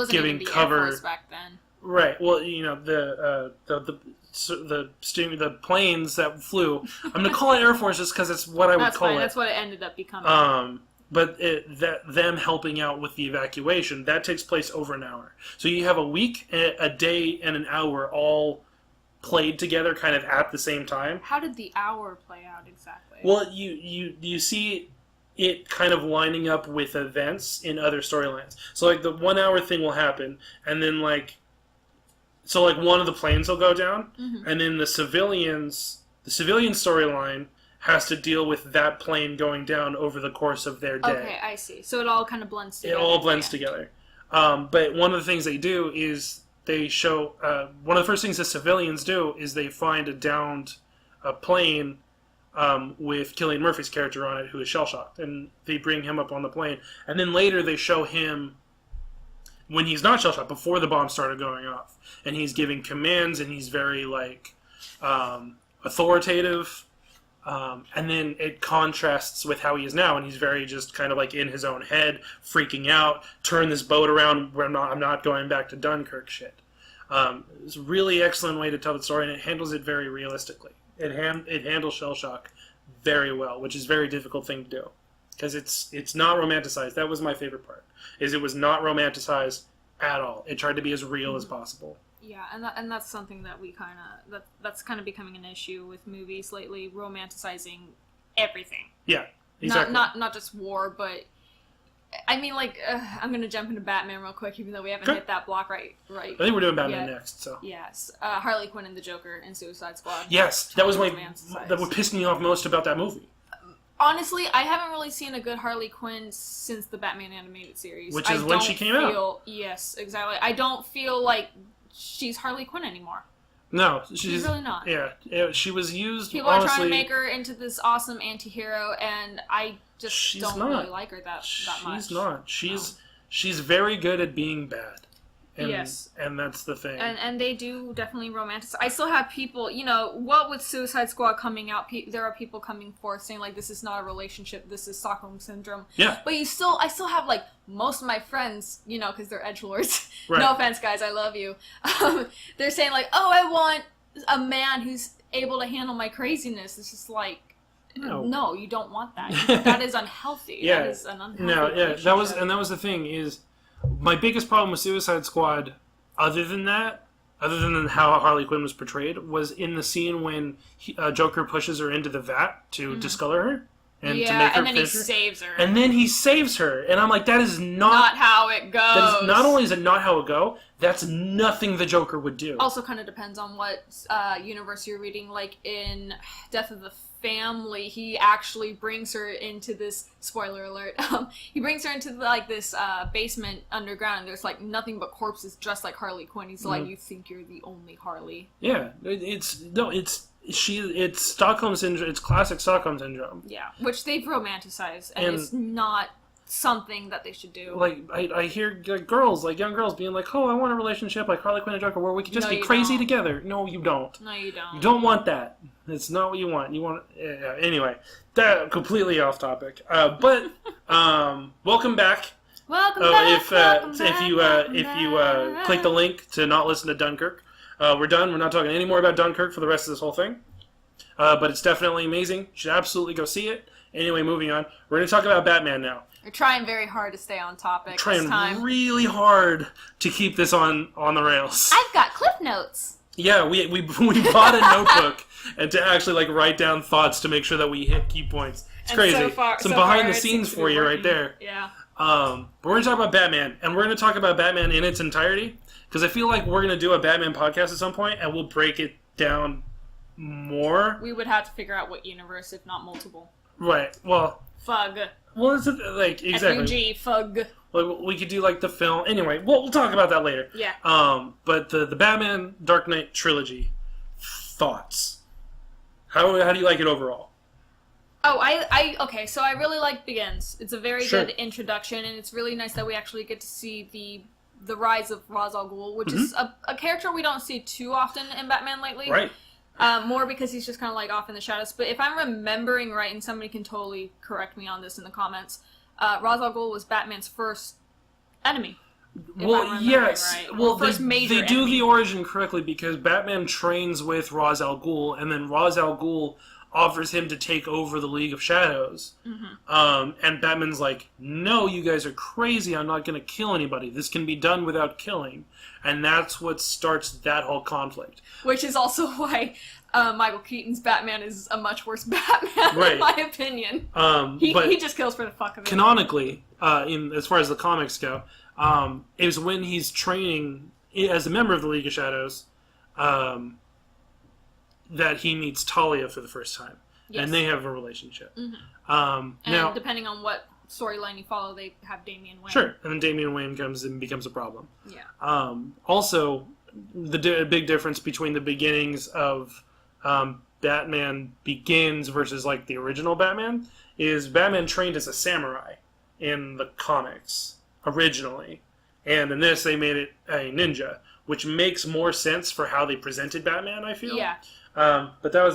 giving cover. Air Force back then, right? Well, you know the planes that flew. I'm going to call it Air Force just because it's what I would call it. That's what it ended up becoming. But them helping out with the evacuation, that takes place over an hour. So you have a week, a day, and an hour all played together kind of at the same time. How did the hour play out exactly? Well, you see it kind of lining up with events in other storylines. So like the 1 hour thing will happen, and then like... So, like, one of the planes will go down, and then the civilian storyline has to deal with that plane going down over the course of their day. Okay, I see. So it all kind of blends together. It all blends together. But one of the things they do is they show... one of the first things the civilians do is they find a downed plane with Cillian Murphy's character on it, who is shell-shocked, and they bring him up on the plane. And then later they show him... when he's not shell-shocked, before the bomb started going off. And he's giving commands, and he's very, like, authoritative. And then it contrasts with how he is now, and he's very just kind of, like, in his own head, freaking out, turn this boat around, where I'm not going back to Dunkirk shit. It's a really excellent way to tell the story, and it handles it very realistically. It handles shell-shock very well, which is a very difficult thing to do. Because it's not romanticized. That was my favorite part. Is it was not romanticized at all. It tried to be as real as possible. Yeah, and that's something that we that's kind of becoming an issue with movies lately, romanticizing everything. Yeah, exactly. Not just war, but I mean, like, I'm gonna jump into Batman real quick, even though we haven't hit that block right. I think we're doing Batman next. So yes, Harley Quinn and the Joker and Suicide Squad. Yes, that was that would piss me off most about that movie. Honestly, I haven't really seen a good Harley Quinn since the Batman animated series. Which is when she came out. Yes, exactly. I don't feel like she's Harley Quinn anymore. No, she's really not. Yeah, she was used. People are trying to make her into this awesome anti-hero, and I just don't really like her that much. She's not. She's very good at being bad. And, yes. And that's the thing. And they do definitely romanticize. I still have people, what with Suicide Squad coming out, there are people coming forth saying, like, this is not a relationship, this is Stockholm Syndrome. Yeah. But I still have, like, most of my friends, because they're edgelords. Right. No offense, guys, I love you. They're saying, like, oh, I want a man who's able to handle my craziness. It's just like, no, you don't want that. That is unhealthy. Yeah. That is an unhealthy relationship. That was the thing, is... My biggest problem with Suicide Squad, other than how Harley Quinn was portrayed, was in the scene when Joker pushes her into the vat to discolor her and to make her and then he finish her. saves her. And then he saves her. And I'm like, that is not how it goes. That is, not only is it not how it go, that's nothing the Joker would do. Also kind of depends on what universe you're reading. Like in Death of the Family, he actually brings her into this, spoiler alert, he brings her into this basement underground, and there's like nothing but corpses dressed like Harley Quinn. He's like, you think you're the only Harley. Yeah, it's Stockholm Syndrome, it's classic Stockholm Syndrome. Yeah, which they've romanticized, and it's not something that they should do. Like, I hear girls, like young girls being like, oh, I want a relationship like Harley Quinn and Joker where we could just be crazy together. No, you don't. No, you don't. You don't want that. It's not what you want. You want... anyway, that completely off topic. But, welcome back. Welcome back. If you click the link to not listen to Dunkirk, we're done. We're not talking any more about Dunkirk for the rest of this whole thing. But it's definitely amazing. You should absolutely go see it. Anyway, moving on. We're going to talk about Batman now. We're trying very hard to stay on topic this time. Really hard to keep this on the rails. I've got Cliff Notes. Yeah, we bought a notebook and to actually write down thoughts to make sure that we hit key points. It's crazy. Some behind the scenes for you right there. Yeah. But we're going to talk about Batman, and we're going to talk about Batman in its entirety, because I feel like we're going to do a Batman podcast at some point, and we'll break it down more. We would have to figure out what universe, if not multiple. Right. Well. Fug. Well, it's exactly. F-U-G, fug. Like, we could do the film. Anyway, we'll talk about that later. Yeah. But the Batman Dark Knight trilogy, thoughts. How do you like it overall? Oh, okay, so I really like Begins. It's a very good introduction, and it's really nice that we actually get to see the rise of Ra's al Ghul, which is a character we don't see too often in Batman lately. Right. More because he's just kind of off in the shadows. But if I'm remembering right, and somebody can totally correct me on this in the comments, Ra's al Ghul was Batman's first enemy. Well, yes. Right. Well, first they do the origin correctly because Batman trains with Ra's al Ghul, and then Ra's al Ghul offers him to take over the League of Shadows. And Batman's like, no, you guys are crazy. I'm not going to kill anybody. This can be done without killing. And that's what starts that whole conflict. Which is also why Michael Keaton's Batman is a much worse Batman, in my opinion. He just kills for the fuck of it. Canonically, as far as the comics go, is when he's training as a member of the League of Shadows, that he meets Talia for the first time. Yes. And they have a relationship. And now, depending on what storyline you follow, they have Damian Wayne. Sure, and then Damian Wayne comes and becomes a problem. Yeah. Also, the big difference between the beginnings of Batman Begins versus the original Batman is Batman trained as a samurai in the comics originally, and in this they made it a ninja, which makes more sense for how they presented Batman. I feel. Yeah. But that was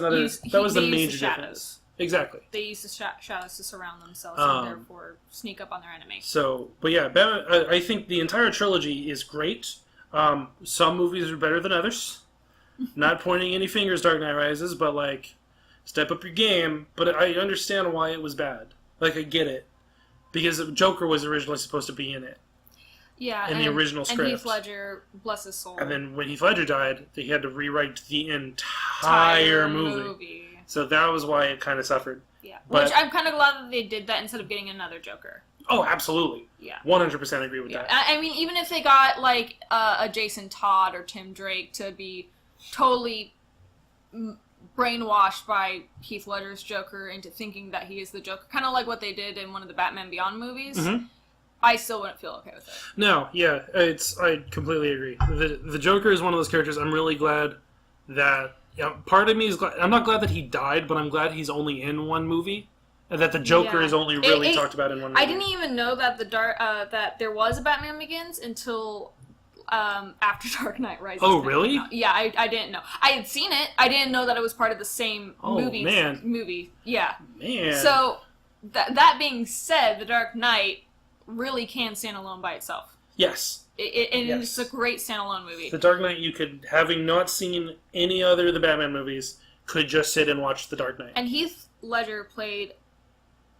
the major difference. Exactly. They use the shadows to surround themselves and therefore sneak up on their enemy. So, but yeah, Batman, I think the entire trilogy is great. Some movies are better than others. Not pointing any fingers, Dark Knight Rises, but step up your game. But I understand why it was bad. I get it. Because Joker was originally supposed to be in it. Yeah, in the original script. And Heath Ledger, bless his soul. And then when Heath Ledger died, they had to rewrite the entire movie. So that was why it kind of suffered. Yeah, which I'm kind of glad that they did that instead of getting another Joker. Oh, absolutely. Yeah. 100% agree with that. I mean, even if they got, a Jason Todd or Tim Drake to be totally brainwashed by Heath Ledger's Joker into thinking that he is the Joker, kind of like what they did in one of the Batman Beyond movies, I still wouldn't feel okay with it. No, yeah, I completely agree. The Joker is one of those characters I'm really glad that... part of me is glad... I'm not glad that he died, but I'm glad he's only in one movie. And that the Joker is only really talked about in one movie. I didn't even know that that there was a Batman Begins until after Dark Knight Rises. Oh, really? Yeah, I didn't know. I had seen it. I didn't know that it was part of the same movie. Yeah. Man. So, that being said, The Dark Knight really can stand alone by itself. Yes. It's a great standalone movie. The Dark Knight, you could, having not seen any other of the Batman movies, could just sit and watch The Dark Knight. And Heath Ledger played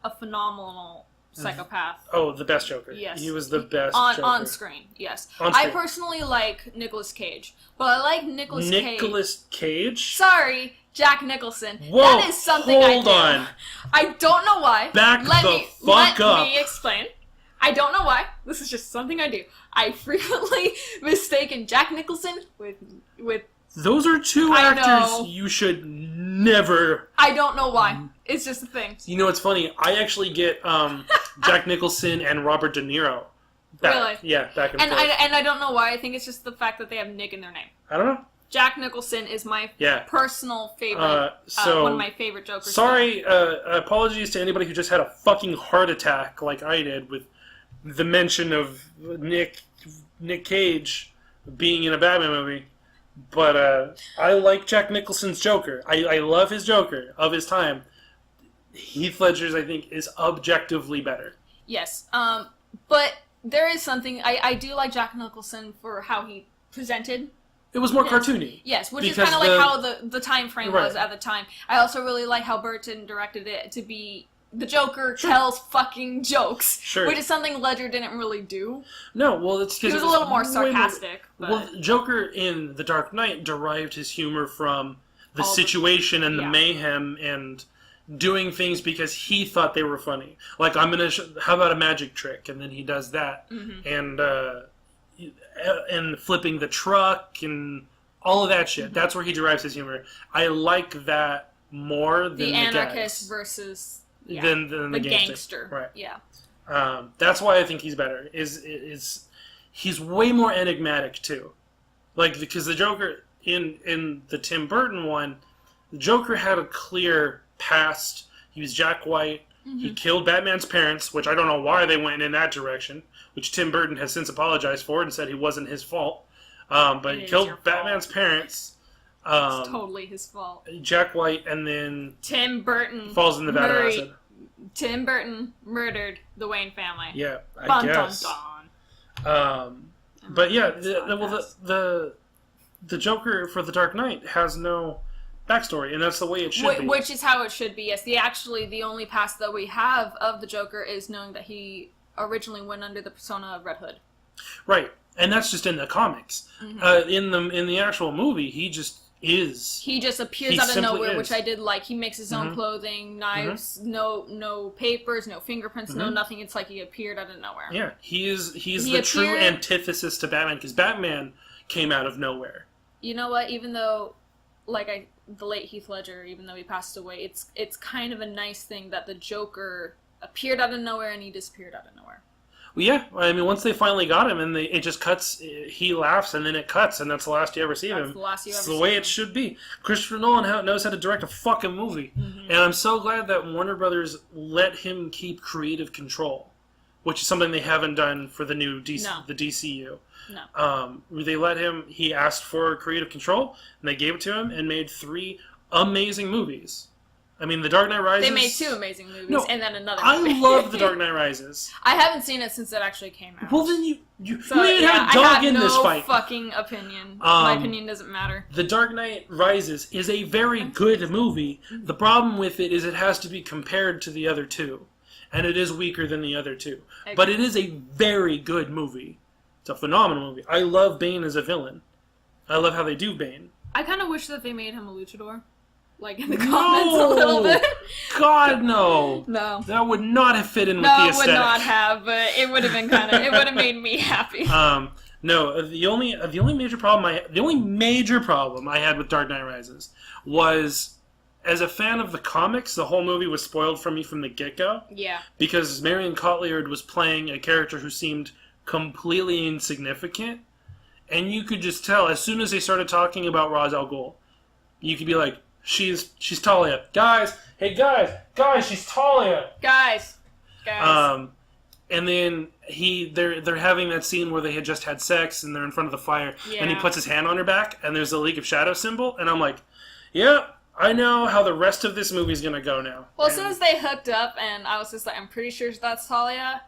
a phenomenal psychopath. Oh, the best Joker. Yes. He was the best Joker. On screen, yes. On screen. I personally like Nicolas Cage. But I like Nicolas Cage? Sorry, Jack Nicholson. Whoa, that is something hold I do. on. I don't know why. Let me explain. I don't know why. This is just something I do. I frequently mistaken Jack Nicholson with Those are two actors you should never... I don't know why. It's just a thing. You know, it's funny. I actually get Jack Nicholson and Robert De Niro. Really? Yeah, back and forth. And I don't know why. I think it's just the fact that they have Nick in their name. I don't know. Jack Nicholson is my personal favorite, one of my favorite Jokers. Sorry, apologies to anybody who just had a fucking heart attack like I did with the mention of Nick Cage being in a Batman movie. But I like Jack Nicholson's Joker. I love his Joker of his time. Heath Ledger's, I think, is objectively better. Yes. But there is something... I do like Jack Nicholson for how he presented. It was more cartoony. Yes, which is kind of like how the time frame was at the time. I also really like how Burton directed it to be... The Joker tells fucking jokes. Sure. Which is something Ledger didn't really do. No, well, it's because... He was a little more sarcastic. Well, Joker in The Dark Knight derived his humor from the situation and the mayhem and doing things because he thought they were funny. Like, how about a magic trick? And then he does that. Mm-hmm. And flipping the truck and all of that shit. Mm-hmm. That's where he derives his humor. I like that more than the anarchist versus... than the gangster. Right. Yeah. That's why I think he's better. He's way more enigmatic too. Like, because the Joker in the Tim Burton one, the Joker had a clear past. He was Jack White. Mm-hmm. He killed Batman's parents, which I don't know why they went in that direction, which Tim Burton has since apologized for and said he wasn't his fault. But he killed Batman's parents. It's totally his fault. Jack White, and then Tim Burton falls in the vat of acid. Tim Burton murdered the Wayne family. Yeah, I guess. But yeah, the Joker for The Dark Knight has no backstory, and that's the way it should be. Which is how it should be. Yes, the only past that we have of the Joker is knowing that he originally went under the persona of Red Hood. Right, and that's just in the comics. Mm-hmm. In the actual movie, he just is. He just appears out of nowhere, which I did like. He makes his own clothing, knives, no papers, no fingerprints, no nothing. It's like he appeared out of nowhere. Yeah, he's the true antithesis to Batman, because Batman came out of nowhere. You know what? Even though, the late Heath Ledger, even though he passed away, it's kind of a nice thing that the Joker appeared out of nowhere and he disappeared out of nowhere. Well, yeah. I mean, once they finally got him, and it just cuts, he laughs, and then it cuts, and that's the last you ever see of him. That's the last you ever see It's the way it should be. Christopher Nolan knows how to direct a fucking movie. Mm-hmm. And I'm so glad that Warner Brothers let him keep creative control, which is something they haven't done for the new the DCU. No. They let him, he asked for creative control, and they gave it to him, and made 3 amazing movies. I mean, The Dark Knight Rises... They made 2 amazing movies, and then another movie. I love The Dark Knight Rises. I haven't seen it since it actually came out. Well, then you even have a dog in this fight. I have no fucking opinion. My opinion doesn't matter. The Dark Knight Rises is a very good movie. The problem with it is it has to be compared to the other 2. And it is weaker than the other 2. Okay. But it is a very good movie. It's a phenomenal movie. I love Bane as a villain. I love how they do Bane. I kind of wish that they made him a luchador. In the comments a little bit. God, no. No. That would not have fit in with the aesthetic. No, it would not have, but it would have been it would have made me happy. No, the only major problem I had with Dark Knight Rises was, as a fan of the comics, the whole movie was spoiled for me from the get-go. Yeah. Because Marion Cotillard was playing a character who seemed completely insignificant, and you could just tell, as soon as they started talking about Ra's al Ghul, you could be like, She's Talia. Guys, she's Talia. Guys. And then they're having that scene where they had just had sex and they're in front of the fire, and he puts his hand on her back and there's a League of Shadows symbol, and I'm like, yeah, I know how the rest of this movie's gonna go now. Well, as soon as they hooked up, and I was just like, I'm pretty sure that's Talia.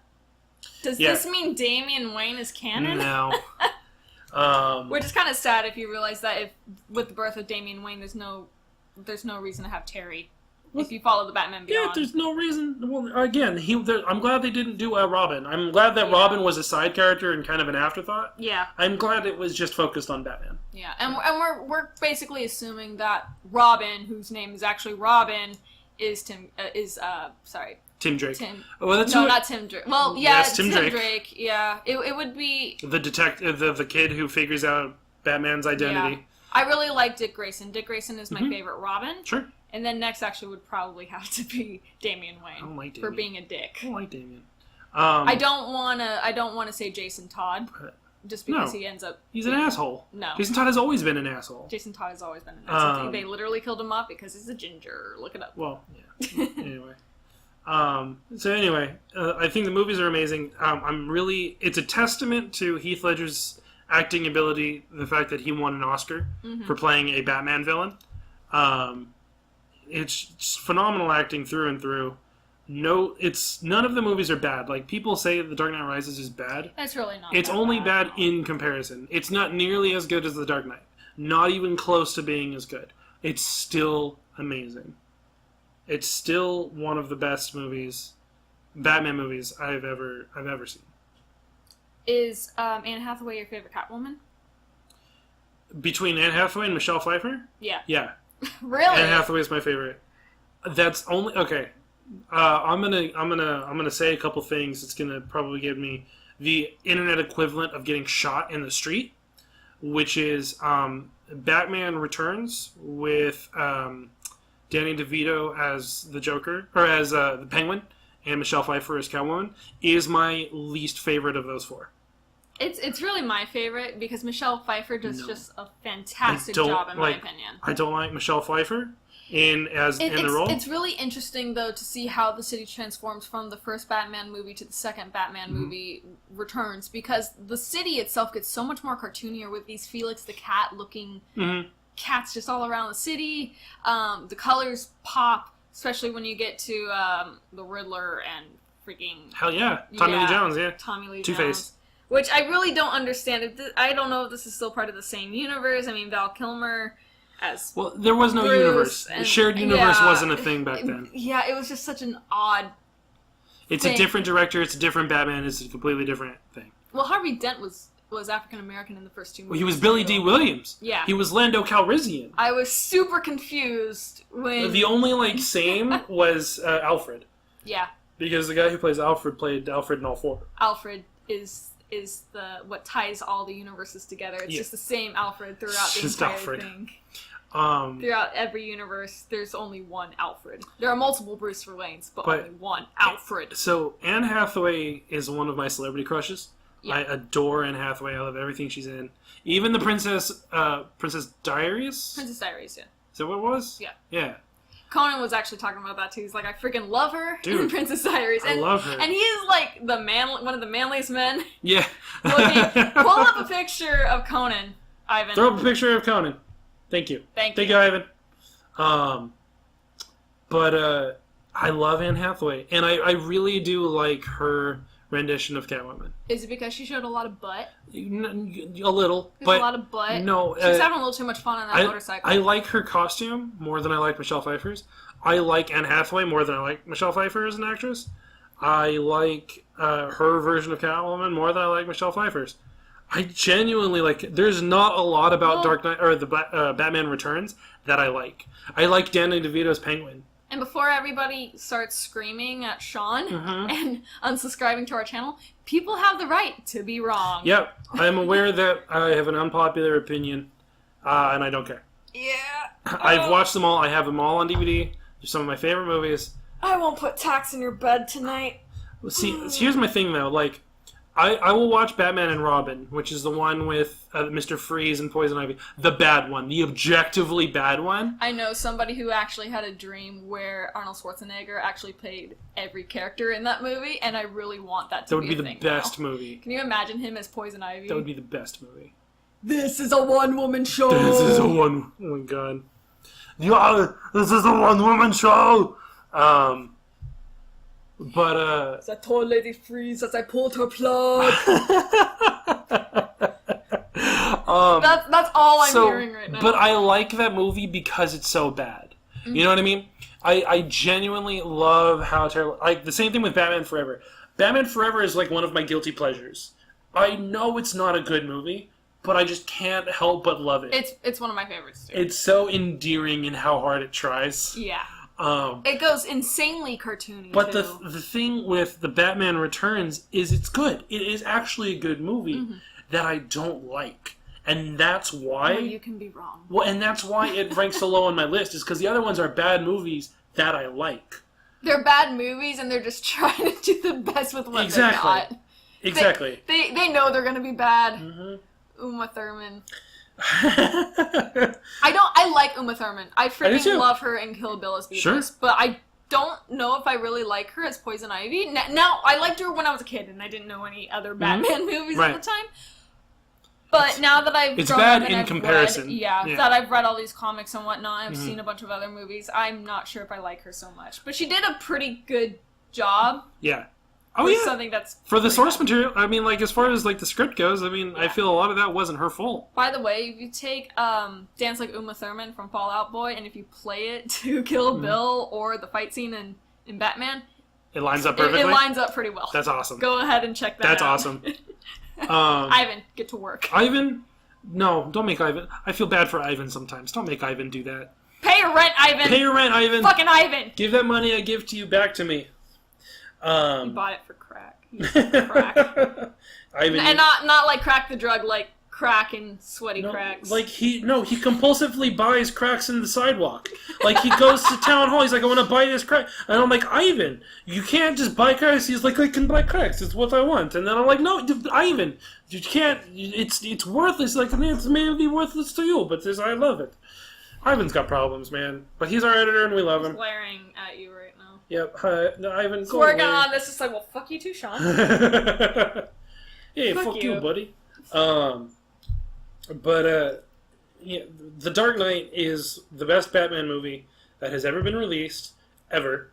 Does this mean Damian Wayne is canon? No. Which is kind of sad if you realize that with the birth of Damian Wayne, there's no reason to have Terry. if you follow the Batman Beyond. Yeah, there's no reason. Well, again, I'm glad they didn't do Robin. I'm glad that Robin was a side character and kind of an afterthought. Yeah. I'm glad it was just focused on Batman. Yeah, and we're basically assuming that Robin, whose name is actually Robin, is Tim Drake. Not Tim Drake. Well, yeah, yes, Tim Drake. Yeah, it would be the detective, the kid who figures out Batman's identity. Yeah. I really like Dick Grayson. Dick Grayson is my favorite Robin. Sure. And then next actually would probably have to be Damian Wayne. I don't like Damian. For being a dick. I don't like Damian. I don't wanna say Jason Todd. Just because he ends up... He's an asshole. No. Jason Todd has always been an asshole. Jason Todd has always been an asshole. They literally killed him off because he's a ginger. Look it up. Well, yeah. Anyway. I think the movies are amazing. It's a testament to Heath Ledger's acting ability, the fact that he won an Oscar for playing a Batman villain. It's just phenomenal acting through and through. None of the movies are bad. Like, people say The Dark Knight Rises is bad. That's really not It's only bad in comparison. It's not nearly as good as The Dark Knight. Not even close to being as good. It's still amazing. It's still one of the best Batman movies I've ever seen. Is Anne Hathaway your favorite Catwoman? Between Anne Hathaway and Michelle Pfeiffer? Yeah. Yeah. Really? Anne Hathaway is my favorite. That's only okay. I'm gonna say a couple things. It's gonna probably give me the internet equivalent of getting shot in the street, which is Batman Returns with Danny DeVito as the Joker or as the Penguin, and Michelle Pfeiffer as Catwoman is my least favorite of those four. It's really my favorite because Michelle Pfeiffer does just a fantastic job in my opinion. I don't like Michelle Pfeiffer in the role. It's really interesting though to see how the city transforms from the first Batman movie to the second Batman movie Returns, because the city itself gets so much more cartoonier with these Felix the Cat looking cats just all around the city. The colors pop, especially when you get to the Riddler and freaking hell yeah, Tommy Lee Jones, Tommy Lee Two-Face. Jones. Which I really don't understand. I don't know if this is still part of the same universe. I mean, Val Kilmer as there was no universe. The shared universe wasn't a thing back then. Yeah, it was just such an odd It's thing. a different director. It's a different Batman. It's a completely different thing. Well, Harvey Dent was African American in the first two movies. Well, he was Billy D. Williams. Yeah. He was Lando Calrissian. I was super confused when... The only, same was Alfred. Yeah. Because the guy who plays Alfred played Alfred in all four. Alfred is what ties all the universes together. It's just the same Alfred throughout the entire thing. Throughout every universe, there's only one Alfred. There are multiple Bruce Waynes, but only one Alfred. So Anne Hathaway is one of my celebrity crushes. Yeah. I adore Anne Hathaway. I love everything she's in. Even the Princess Diaries? Princess Diaries, yeah. Is that what it was? Yeah. Yeah. Conan was actually talking about that too. He's like, I freaking love her in Princess Diaries. I love her. And he is like one of the manliest men. Yeah. Pull up a picture of Conan, Ivan. Throw up a picture of Conan. Thank you. Thank you, Ivan. But I love Anne Hathaway, and I really do like her rendition of Catwoman. Is it because she showed a lot of butt? A little. There's a lot of butt. No. She's having a little too much fun on that motorcycle. I like her costume more than I like Michelle Pfeiffer's. I like Anne Hathaway more than I like Michelle Pfeiffer as an actress. I like her version of Catwoman more than I like Michelle Pfeiffer's. I genuinely like. There's not a lot about Dark Knight or the Batman Returns that I like. I like Danny DeVito's Penguin. And before everybody starts screaming at Sean and unsubscribing to our channel, people have the right to be wrong. Yep, I am aware that I have an unpopular opinion, and I don't care. Yeah. I've watched them all. I have them all on DVD. They're some of my favorite movies. I won't put tacks in your bed tonight. See, here's my thing, though. Like, I will watch Batman and Robin, which is the one with Mr. Freeze and Poison Ivy. The bad one. The objectively bad one. I know somebody who actually had a dream where Arnold Schwarzenegger actually played every character in that movie, and I really want that to be a thing. That would be the best movie. Can you imagine him as Poison Ivy? That would be the best movie. This is a one-woman show! Oh my god. Yeah, this is a one-woman show! But, I told Lady Freeze as I pulled her plug. That's all I'm hearing right now. But I like that movie because it's so bad. Mm-hmm. You know what I mean? I genuinely love how terrible... Like, the same thing with Batman Forever. Batman Forever is like one of my guilty pleasures. I know it's not a good movie, but I just can't help but love it. It's one of my favorites, too. It's so endearing in how hard it tries. Yeah. It goes insanely cartoony, but too. the thing with the Batman Returns is it's good. It is actually a good movie that I don't like. And that's why... Well, you can be wrong. Well, and that's why it ranks so low on my list, is because the other ones are bad movies that I like. They're bad movies, and they're just trying to do the best with what they got. Exactly. They know they're going to be bad. Mm-hmm. Uma Thurman. I like Uma Thurman. I freaking love her in Kill Bill as Beatrice. Sure. But I don't know if I really like her as Poison Ivy. Now, I liked her when I was a kid, and I didn't know any other Batman movies at the time. But now that I've it's grown bad up and in I've comparison. Read, that I've read all these comics and whatnot, I've seen a bunch of other movies, I'm not sure if I like her so much. But she did a pretty good job. Yeah. Oh, yeah. Something that's for the source material, I mean, like, as far as, like, the script goes, I mean, I feel a lot of that wasn't her fault. By the way, if you take Dance Like Uma Thurman from Fall Out Boy, and if you play it to Kill Bill or the fight scene in Batman... It lines up perfectly? It lines up pretty well. That's awesome. Go ahead and check that out. That's awesome. Ivan, get to work. Ivan? No, don't make Ivan. I feel bad for Ivan sometimes. Don't make Ivan do that. Pay your rent, Ivan! Pay your rent, Ivan! Fucking Ivan! Give that money I give to you back to me. You bought it for crack. Crack. Ivan, and not like crack the drug, like crack and sweaty cracks. Like he compulsively buys cracks in the sidewalk. Like he goes to town hall, he's like, I want to buy this crack. And I'm like, Ivan, you can't just buy cracks. He's like, I can buy cracks. It's what I want. And then I'm like, no, Ivan, you can't. It's worthless. Like, it may be worthless to you, but I love it. Ivan's got problems, man. But he's our editor, and we love him. He's glaring at you right now. Yep. Ivan, he's working on this. It's like, well, fuck you too, Sean. Hey, fuck you, buddy. But The Dark Knight is the best Batman movie that has ever been released, ever.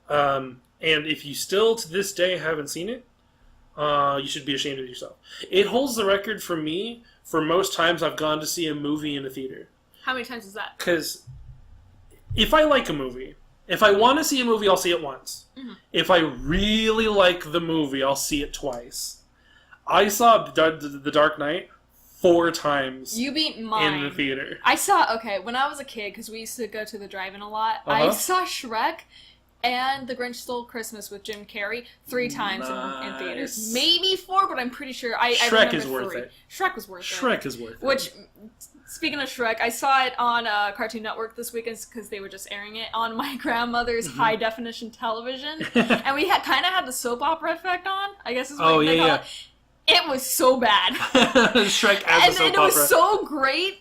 And if you still, to this day, haven't seen it, you should be ashamed of yourself. It holds the record for me for most times I've gone to see a movie in a theater. How many times is that? Because if I like a movie, if I want to see a movie, I'll see it once. Mm-hmm. If I really like the movie, I'll see it twice. I saw The Dark Knight 4 times. You beat mine. In the theater. I saw, when I was a kid, because we used to go to the drive-in a lot, I saw Shrek and The Grinch Stole Christmas with Jim Carrey 3 times in theaters. Maybe 4, but I'm pretty sure Shrek is worth it. Shrek was worth it. Shrek is worth it. Which, speaking of Shrek, I saw it on Cartoon Network this weekend because they were just airing it on my grandmother's high-definition television. And we kind of had the soap opera effect on, I guess is what they call it. It was so bad. Shrek as a soap opera. And it was so great.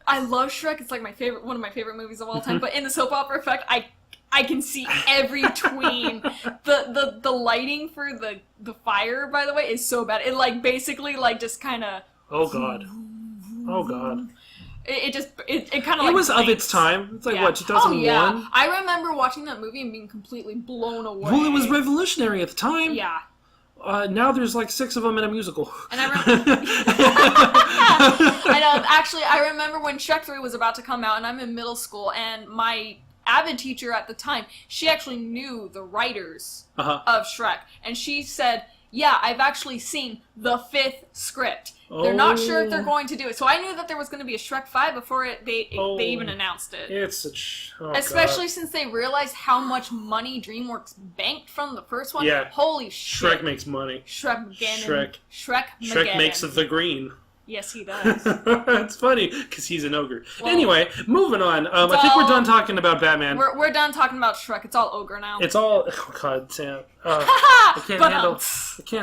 I love Shrek. It's like one of my favorite movies of all time. But in the soap opera effect, I can see every tween. The lighting for the fire, by the way, is so bad. It basically just kind of. Oh God. Oh God. It kind of. It was of its time. It's like what, 2001? Oh yeah. I remember watching that movie and being completely blown away. Well, it was revolutionary at the time. Yeah. Now there's 6 of them in a musical. And I remember. I know. Actually, I remember when Shrek 3 was about to come out, and I'm in middle school, and my Avid teacher at the time, she actually knew the writers of Shrek, and she said, "Yeah, I've actually seen the 5th script. They're not sure if they're going to do it." So I knew that there was going to be a Shrek 5 before they even announced it. It's such... Especially since they realized how much money DreamWorks banked from the first one. Yeah. Holy shit. Shrek makes money. Shrek makes the green. Yes, he does. It's funny, because he's an ogre. Well, anyway, moving on. I think we're done talking about Batman. We're done talking about Shrek. It's all ogre now. It's all... Oh, God, Sam. I can't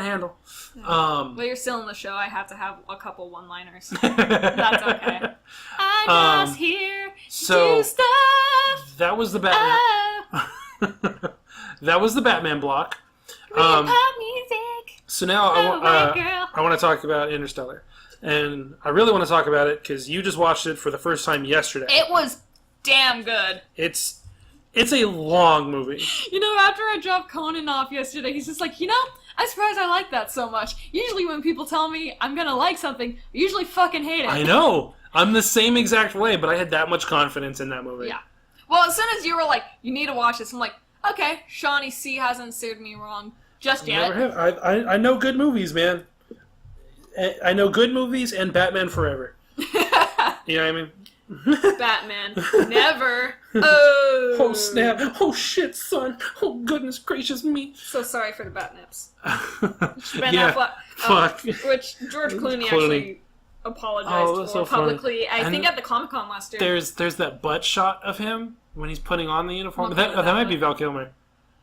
handle. Well, you're still in the show. I have to have a couple one-liners. That's okay. I'm just here to do stuff. That was the Batman. That was the Batman block. Music. So now I want to talk about Interstellar. And I really want to talk about it because you just watched it for the first time yesterday. It was damn good. It's a long movie. After I dropped Conan off yesterday, he's just like, I'm surprised I like that so much. Usually when people tell me I'm going to like something, I usually fucking hate it. I know. I'm the same exact way, but I had that much confidence in that movie. Yeah. Well, as soon as you were like, you need to watch this, I'm like, okay, Shawnee C hasn't steered me wrong just yet. Never have. I know good movies, man. I know good movies and Batman Forever. You know what I mean? Batman. Never. Oh. Oh, snap. Oh, shit, son. Oh, goodness gracious me. So sorry for the Batnips. Fuck. Which George Clooney actually apologized for publicly. I think at the Comic-Con last year. There's that butt shot of him when he's putting on the uniform. That might be Val Kilmer.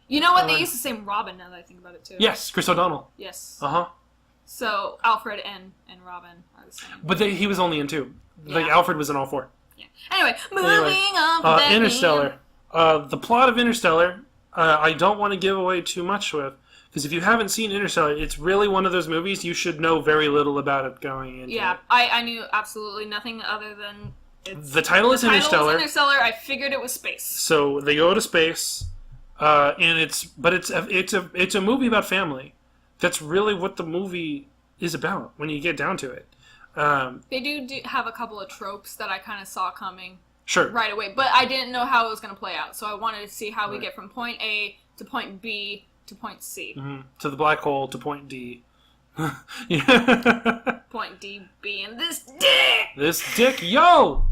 You know what? They used to say Robin now that I think about it, too. Yes, Chris O'Donnell. Yes. Uh-huh. So Alfred and Robin are the same. But he was only in 2. Like, Alfred was in all 4. Yeah. Anyway, moving on. Interstellar. The plot of Interstellar, I don't want to give away too much with, because if you haven't seen Interstellar, it's really one of those movies you should know very little about it going into. Yeah, I knew absolutely nothing other than the title is Interstellar. I figured it was space. So they go to space, and it's a movie about family. That's really what the movie is about when you get down to it. They do have a couple of tropes that I kind of saw coming right away, but I didn't know how it was going to play out, so I wanted to see how we get from point A to point B to point C. Mm-hmm. To the black hole to point D. Point D being this dick, yo!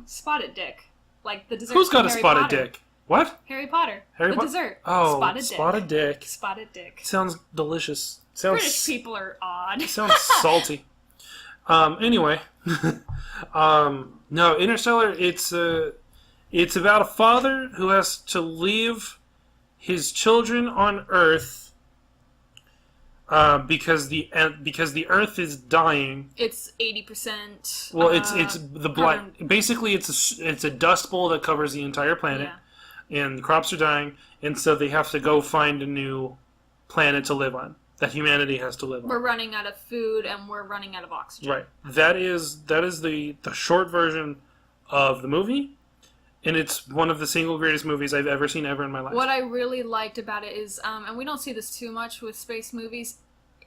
Spotted dick. Like the dessert. Who's got a Harry spotted Potter. dick? What? Harry Potter. The dessert. Oh, spotted dick. Spotted dick. Sounds delicious. Sounds, British people are odd. Sounds salty. Anyway. No, Interstellar, it's about a father who has to leave his children on Earth because the Earth is dying. It's 80%. Well, it's the black. Basically, it's a dust bowl that covers the entire planet, and the crops are dying, and so they have to go find a new planet to live on that humanity has to live on. We're running out of food and we're running out of oxygen. Right. That is the short version of the movie. And it's one of the single greatest movies I've ever seen ever in my life. What I really liked about it is, and we don't see this too much with space movies,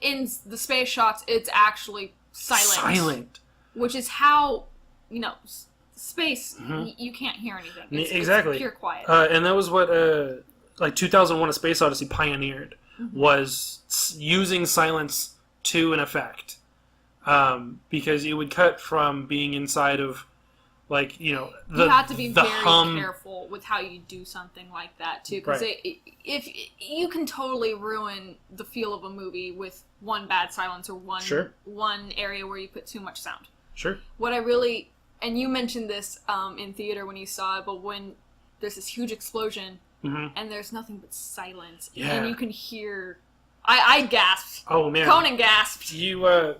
in the space shots, it's actually silent. Which is how, space, you can't hear anything. Exactly. It's pure quiet. And that was what, 2001 A Space Odyssey pioneered, was using silence to an effect. Because it would cut from being inside of, you have to be very hum. Careful with how you do something like that too, because if you can totally ruin the feel of a movie with one bad silence or one area where you put too much sound. Sure. What I really, and you mentioned this in theater when you saw it, but when there's this huge explosion and there's nothing but silence, and you can hear. I gasped. Oh man, Conan gasped.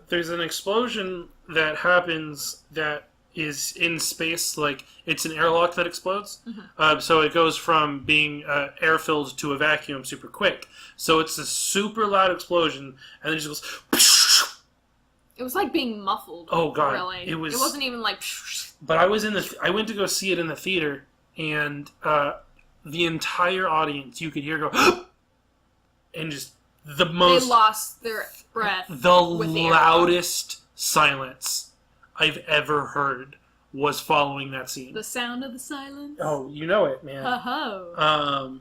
There's an explosion that happens that is in space, it's an airlock that explodes. So it goes from being air-filled to a vacuum super quick. So it's a super loud explosion, and it just goes... It was like being muffled. Oh, God. Really. It wasn't even like... But I went to go see it in the theater, and the entire audience, you could hear go... and just the most... They lost their breath. The loudest silence I've ever heard was following that scene. The sound of the silence? Oh, you know it, man. Ho-ho. I'm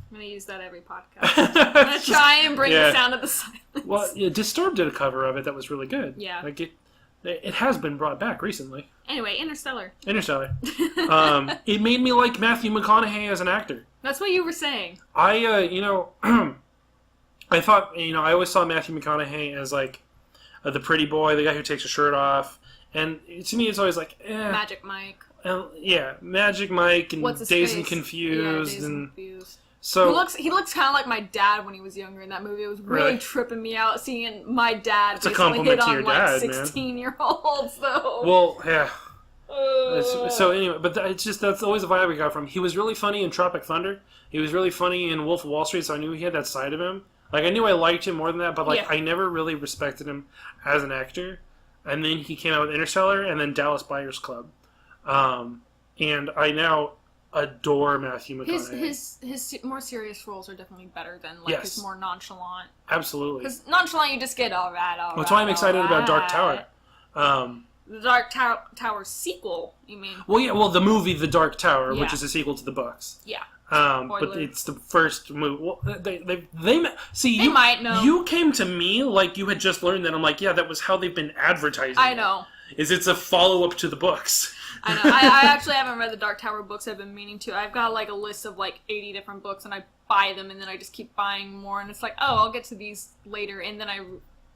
going to use that every podcast. I'm going to try and bring the sound of the silence. Well, Disturbed did a cover of it that was really good. Yeah. It has been brought back recently. Anyway, Interstellar. It made me like Matthew McConaughey as an actor. That's what you were saying. I thought, I always saw Matthew McConaughey as the pretty boy, the guy who takes his shirt off. And to me, it's always Magic Mike. Magic Mike and Dazed and Confused. Yeah, Dazed and Confused. So he looks kind of like my dad when he was younger in that movie. It was really tripping me out seeing my dad it's a compliment to your dad, 16-year-olds, though. Well, yeah. So anyway, but that's always the vibe we got from him. He was really funny in Tropic Thunder. He was really funny in Wolf of Wall Street, so I knew he had that side of him. I knew I liked him more than that, but I never really respected him as an actor. And then he came out with Interstellar and then Dallas Buyers Club. And I now adore Matthew McConaughey. His more serious roles are definitely better than his more nonchalant. Absolutely. Because nonchalant, you just get all right. That's why I'm excited about Dark Tower. The Dark Tower sequel, you mean? Well, yeah. Well, the movie The Dark Tower, Yeah. which is a sequel to the books. Yeah. But it's the first movie. Well, they see. They might know. You came to me like you had just learned that. I'm like, yeah, that was how they've been advertising. I know. It's a follow up to the books. I know. I actually haven't read the Dark Tower books. I've been meaning to. I've got like a list of like 80 different books, and I buy them, and then I just keep buying more. And it's like, oh, I'll get to these later, and then I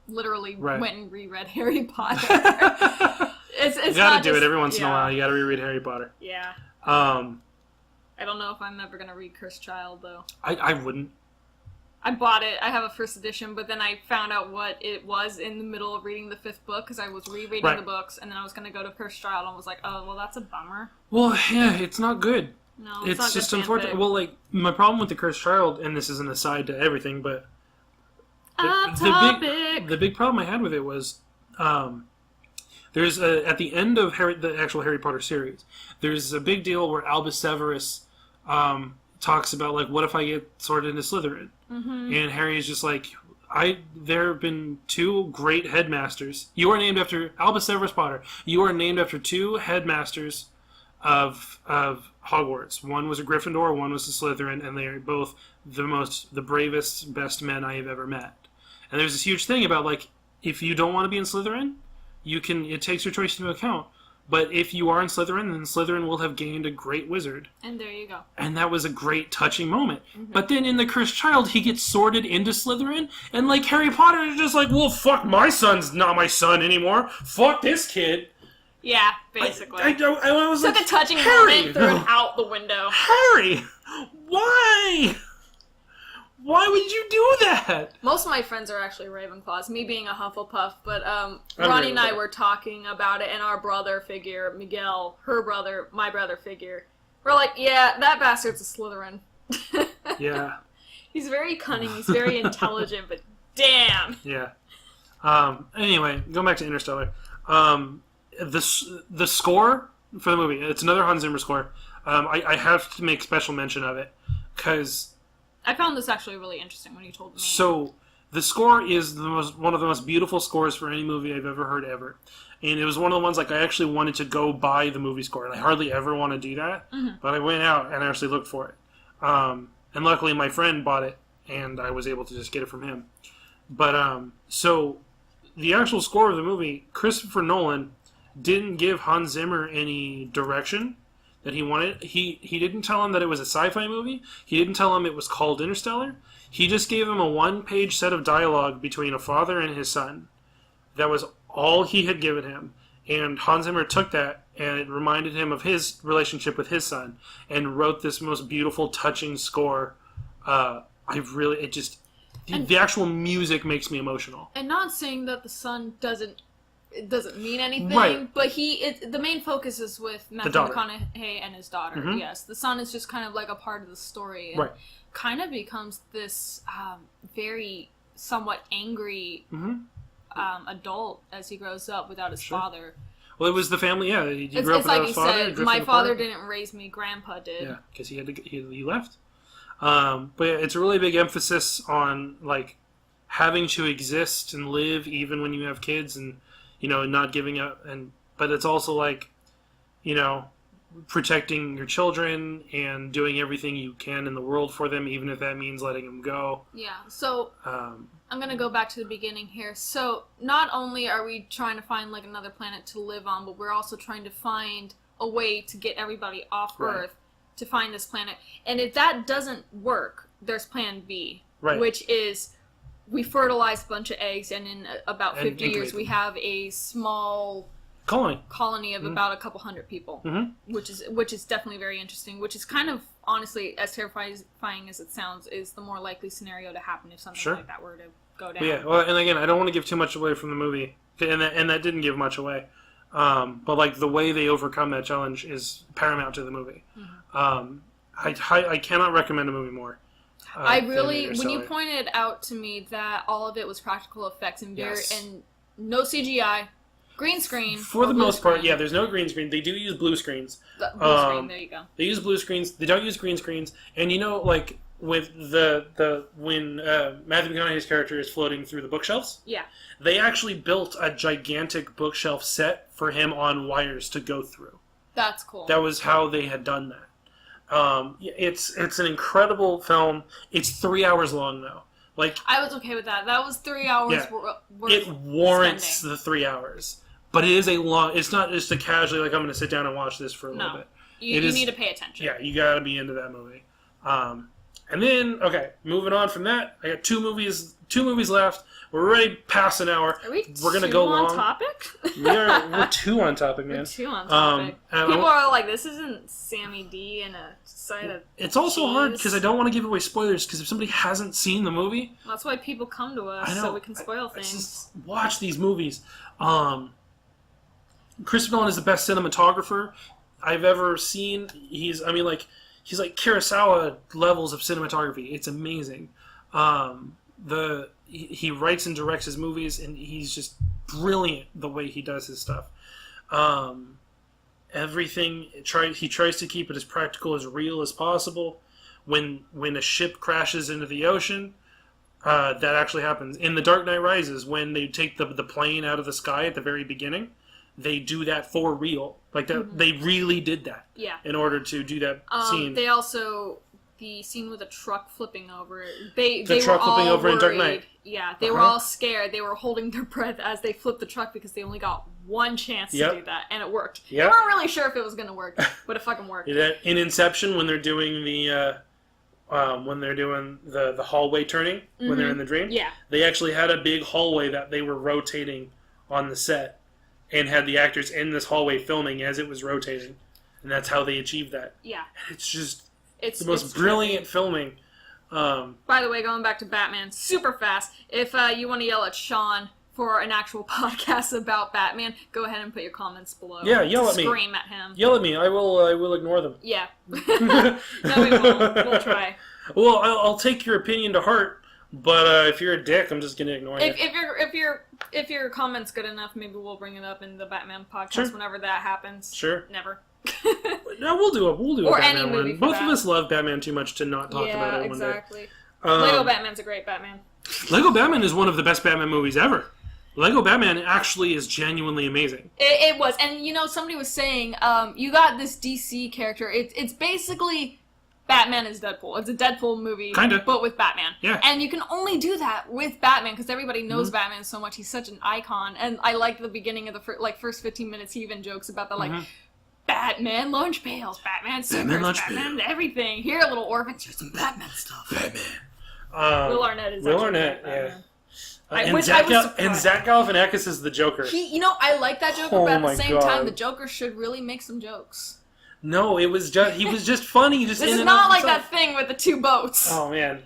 literally went and reread Harry Potter. it's you gotta do it every once in a while. You gotta reread Harry Potter. Yeah. I don't know if I'm ever gonna read Cursed Child though. I wouldn't. I bought it. I have a first edition, but then I found out what it was in the middle of reading the 5th book because I was rereading the books, and then I was going to go to Cursed Child and was like, oh, well, that's a bummer. Well, yeah, it's not good. No, it's not just good unfortunate. fanfic. Well, like, my problem with the Cursed Child, and this is an aside to everything, but the big problem I had with it was there's at the end of the actual Harry Potter series, there's a big deal where Albus Severus talks about, like, what if I get sorted into Slytherin? Mm-hmm. And Harry is just like, there have been 2 great headmasters. You are named after Albus Severus Potter. You are named after 2 headmasters of Hogwarts. One was a Gryffindor, one was a Slytherin, and they are both the bravest, best men I have ever met. And there's this huge thing about, like, if you don't want to be in Slytherin, it takes your choice into account. But if you are in Slytherin, then Slytherin will have gained a great wizard. And there you go. And that was a great, touching moment. Mm-hmm. But then in The Cursed Child, he gets sorted into Slytherin, and, like, Harry Potter is just like, well, fuck, my son's not my son anymore. Fuck this kid. Yeah, basically. I was took like, a touching Harry! moment, threw it out the window. Harry! Why? Why would you do that? Most of my friends are actually Ravenclaws, me being a Hufflepuff, but Ronnie and I were talking about it, and our brother figure, Miguel, my brother figure, we're like, yeah, that bastard's a Slytherin. Yeah. He's very cunning, he's very intelligent, but damn! Yeah. Anyway, going back to Interstellar, the score for the movie, it's another Hans Zimmer score. I have to make special mention of it, because I found this actually really interesting when you told me. So, the score is one of the most beautiful scores for any movie I've ever heard ever. And it was one of the ones, like, I actually wanted to go buy the movie score, and I hardly ever want to do that. Mm-hmm. But I went out and actually looked for it. And luckily my friend bought it, and I was able to just get it from him. But, so, the actual score of the movie, Christopher Nolan didn't give Hans Zimmer any direction that he wanted. He didn't tell him that it was a sci-fi movie. He didn't tell him it was called Interstellar. He just gave him a 1-page set of dialogue between a father and his son. That was all he had given him. And Hans Zimmer took that, and it reminded him of his relationship with his son, and wrote this most beautiful, touching score. The actual music makes me emotional. And not saying that the son doesn't mean anything, right. But the main focus is with Matthew McConaughey and his daughter. Mm-hmm. Yes, the son is just kind of like a part of the story, and kind of becomes this very somewhat angry adult as he grows up without his father. Well, it was the family. Yeah, he grew up without his father. Said, my father didn't raise me; Grandpa did. Yeah, because he left. But yeah, it's a really big emphasis on, like, having to exist and live even when you have kids, and not giving up, but it's also like, protecting your children and doing everything you can in the world for them, even if that means letting them go. Yeah, so I'm going to go back to the beginning here. So not only are we trying to find, like, another planet to live on, but we're also trying to find a way to get everybody off Earth to find this planet. And if that doesn't work, there's plan B, which is we fertilize a bunch of eggs, and in about 50 years we have a small colony of about a couple hundred people, which is definitely very interesting, which is kind of, honestly, as terrifying as it sounds, is the more likely scenario to happen if something like that were to go down. Yeah, well, and again, I don't want to give too much away from the movie, and that didn't give much away, but, like, the way they overcome that challenge is paramount to the movie. Mm-hmm. I cannot recommend a movie more. When you pointed out to me that all of it was practical effects and and no CGI, green screen. For the most part, yeah, there's no green screen. They do use blue screens. Blue screen, there you go. They use blue screens. They don't use green screens. And like with the when Matthew McConaughey's character is floating through the bookshelves. Yeah. They actually built a gigantic bookshelf set for him on wires to go through. That's cool. That was how they had done that. It's an incredible film. It's 3 hours long though. Like I was okay with that. That was 3 hours worth it warrants spending. the 3 hours. But it is a long... It's not just a casually, like, I'm going to sit down and watch this for a little bit. You need to pay attention. Yeah, you got to be into that movie. And then, okay, moving on from that, I got two movies left. We're already past an hour. We're going to go long. on topic? We're two on topic, man. We're two on topic. People are like, this isn't Sammy D and a side of It's also cheese. hard because I don't want to give away spoilers because if somebody hasn't seen the movie... That's why people come to us, so we can spoil things. Just watch these movies. Christopher Nolan is the best cinematographer I've ever seen. He's like Kurosawa levels of cinematography. It's amazing. He writes and directs his movies, and he's just brilliant the way he does his stuff. Everything he tries to keep it as practical, as real as possible. When a ship crashes into the ocean, that actually happens. In The Dark Knight Rises, when they take the plane out of the sky at the very beginning, they do that for real. Like that, They really did that. Yeah. In order to do that scene. They also the scene with the truck flipping over. They truck were flipping all over in Dark worried. Knight. Yeah, they were all scared. They were holding their breath as they flipped the truck because they only got one chance to do that, and it worked. Yep. They weren't really sure if it was going to work, but it fucking worked. In Inception, when they're doing the hallway turning, when they're in the dream, they actually had a big hallway that they were rotating on the set, and had the actors in this hallway filming as it was rotating, and that's how they achieved that. Yeah, and it's the most brilliant filming. By the way, going back to Batman, super fast. If you want to yell at Sean for an actual podcast about Batman, go ahead and put your comments below. Yeah, yell at me. Scream at him. Yell at me. I will ignore them. Yeah. No, we won't. We'll try. Well, I'll take your opinion to heart. But if you're a dick, I'm just gonna ignore you. If your comment's good enough, maybe we'll bring it up in the Batman podcast whenever that happens. Sure. Never. No, we'll do a or Batman any movie one. for Both that. of us love Batman too much to not talk about it one day. Exactly. Lego Batman's a great Batman. Lego Batman is one of the best Batman movies ever. Lego Batman actually is genuinely amazing. It was, and somebody was saying, you got this DC character. It's basically Batman is Deadpool. It's a Deadpool movie, Kinda. but with Batman. Yeah. And you can only do that with Batman because everybody knows Batman so much. He's such an icon. And I like the beginning of the first 15 minutes. He even jokes about the Batman lunch pails, Batman singers, Batman everything. Here, little orphans, here's some Batman stuff. Batman. Will Arnett is Will actually Arnett, Batman. And Zach Galifianakis is the Joker. I like that Joker, but at the same time, the Joker should really make some jokes. No, he was just funny. This is not like that thing with the two boats. Oh man,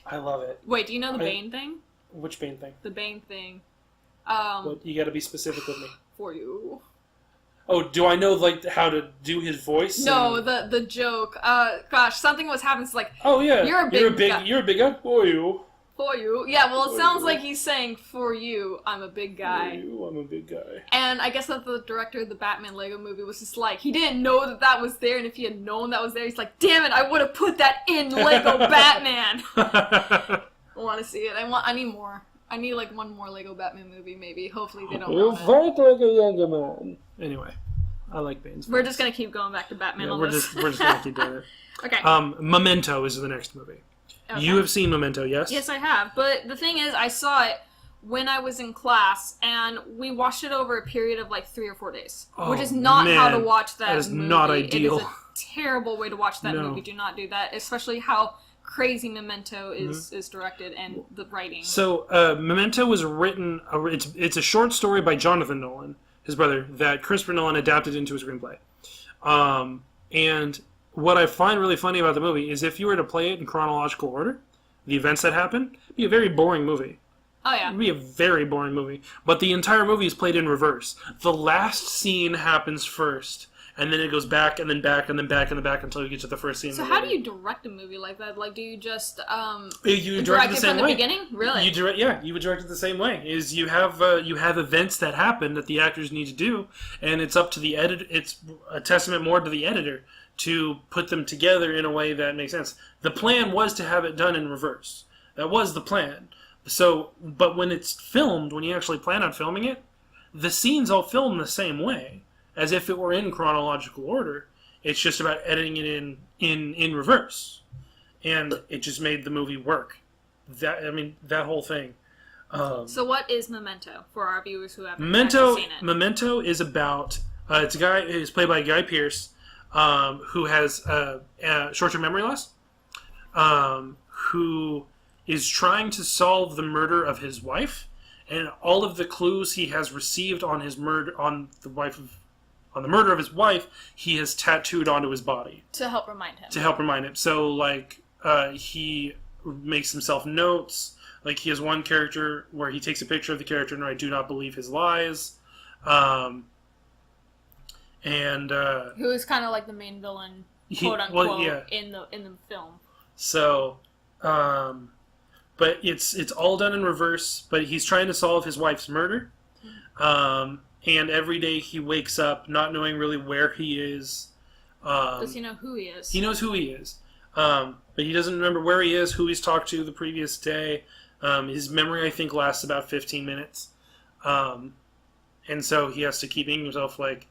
I love it. Wait, do you know the Bane thing? Which Bane thing? The Bane thing. What, you got to be specific with me. For you. Oh, do I know how to do his voice? No, the joke. Gosh, something was happening. It's like, oh yeah, you're a big guy. You're a big guy. For you. For you. Yeah, well, it sounds like he's saying, for you, I'm a big guy. For you, I'm a big guy. And I guess that the director of the Batman Lego movie was just like, he didn't know that was there, and if he had known that was there, he's like, damn it, I would have put that in Lego Batman. I want to see it. I need more. I need one more Lego Batman movie, maybe. Hopefully they don't ruin it. Fight like a younger man. Anyway, I like Bane's voice. We're just going to keep going back to Batman on this. We're just going to keep doing it. Okay. Memento is the next movie. Okay. You have seen Memento, yes? Yes, I have. But the thing is, I saw it when I was in class, and we watched it over a period of 3 or 4 days. Which is not how to watch that movie. That is not ideal. It is a terrible way to watch that movie. Do not do that. Especially how crazy Memento is directed and the writing. So, Memento was written... It's a short story by Jonathan Nolan, his brother, that Christopher Nolan adapted into a screenplay. And... what I find really funny about the movie is if you were to play it in chronological order, the events that happen, it'd be a very boring movie. Oh, yeah. It'd be a very boring movie. But the entire movie is played in reverse. The last scene happens first, and then it goes back, and then back, and then back, and then back until you get to the first scene. So how do you direct a movie like that? Do you just you direct it from the beginning? Really? You would direct it the same way. Is you have events that happen that the actors need to do, and it's up to the editor. It's a testament more to the editor to put them together in a way that makes sense. The plan was to have it done in reverse. That was the plan. So, but when it's filmed, when you actually plan on filming it, the scenes all film the same way, as if it were in chronological order. It's just about editing it in reverse. And it just made the movie work. That whole thing. So what is Memento, for our viewers who haven't seen it? Memento is about... it's a guy, it's played by Guy Pearce, who has short-term memory loss, who is trying to solve the murder of his wife, and all of the clues he has received on his murder, on the murder of his wife, he has tattooed onto his body to help remind him. So, like, he makes himself notes. Like, he has one character where he takes a picture of the character and I do not believe his lies. Who is kind of like the main villain, quote unquote, in the film. So, but it's all done in reverse. But he's trying to solve his wife's murder, and every day he wakes up not knowing really where he is. Does he know who he is? He knows who he is, but he doesn't remember where he is, who he's talked to the previous day. His memory, I think, lasts about 15 minutes, and so he has to keep himself like.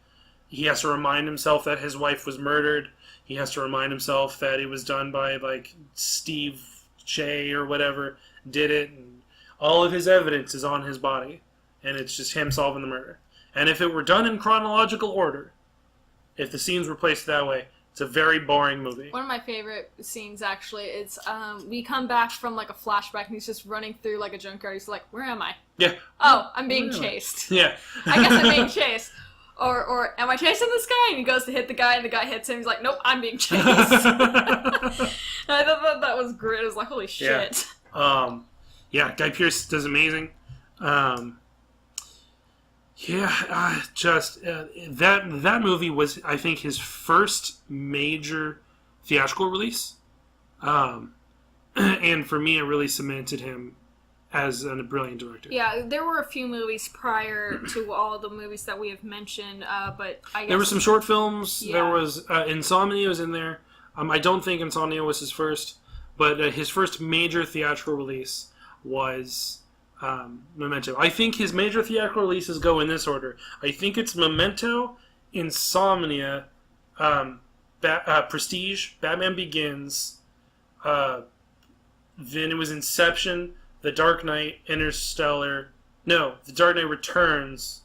He has to remind himself that his wife was murdered. He has to remind himself that it was done by, like, Steve J or whatever did it. And all of his evidence is on his body. And it's just him solving the murder. And if it were done in chronological order, if the scenes were placed that way, it's a very boring movie. One of my favorite scenes, actually, it's we come back from, like, a flashback, and he's just running through, like, a junkyard. He's like, where am I? Yeah. Oh, I'm being chased. Yeah. I guess I'm being chased. Or am I chasing this guy? And he goes to hit the guy, and the guy hits him. He's like, nope, I'm being chased. And I thought that was great. I was like, holy shit. Yeah, Guy Pearce does amazing. That movie was, I think, his first major theatrical release. And for me, it really cemented him as a brilliant director. Yeah, there were a few movies prior to all the movies that we have mentioned, but I guess... There were some short films. Yeah. There was... Insomnia was in there. I don't think Insomnia was his first, but his first major theatrical release was Memento. I think his major theatrical releases go in this order. I think it's Memento, Insomnia, Prestige, Batman Begins, then it was Inception... The Dark Knight, Interstellar... No, The Dark Knight Returns,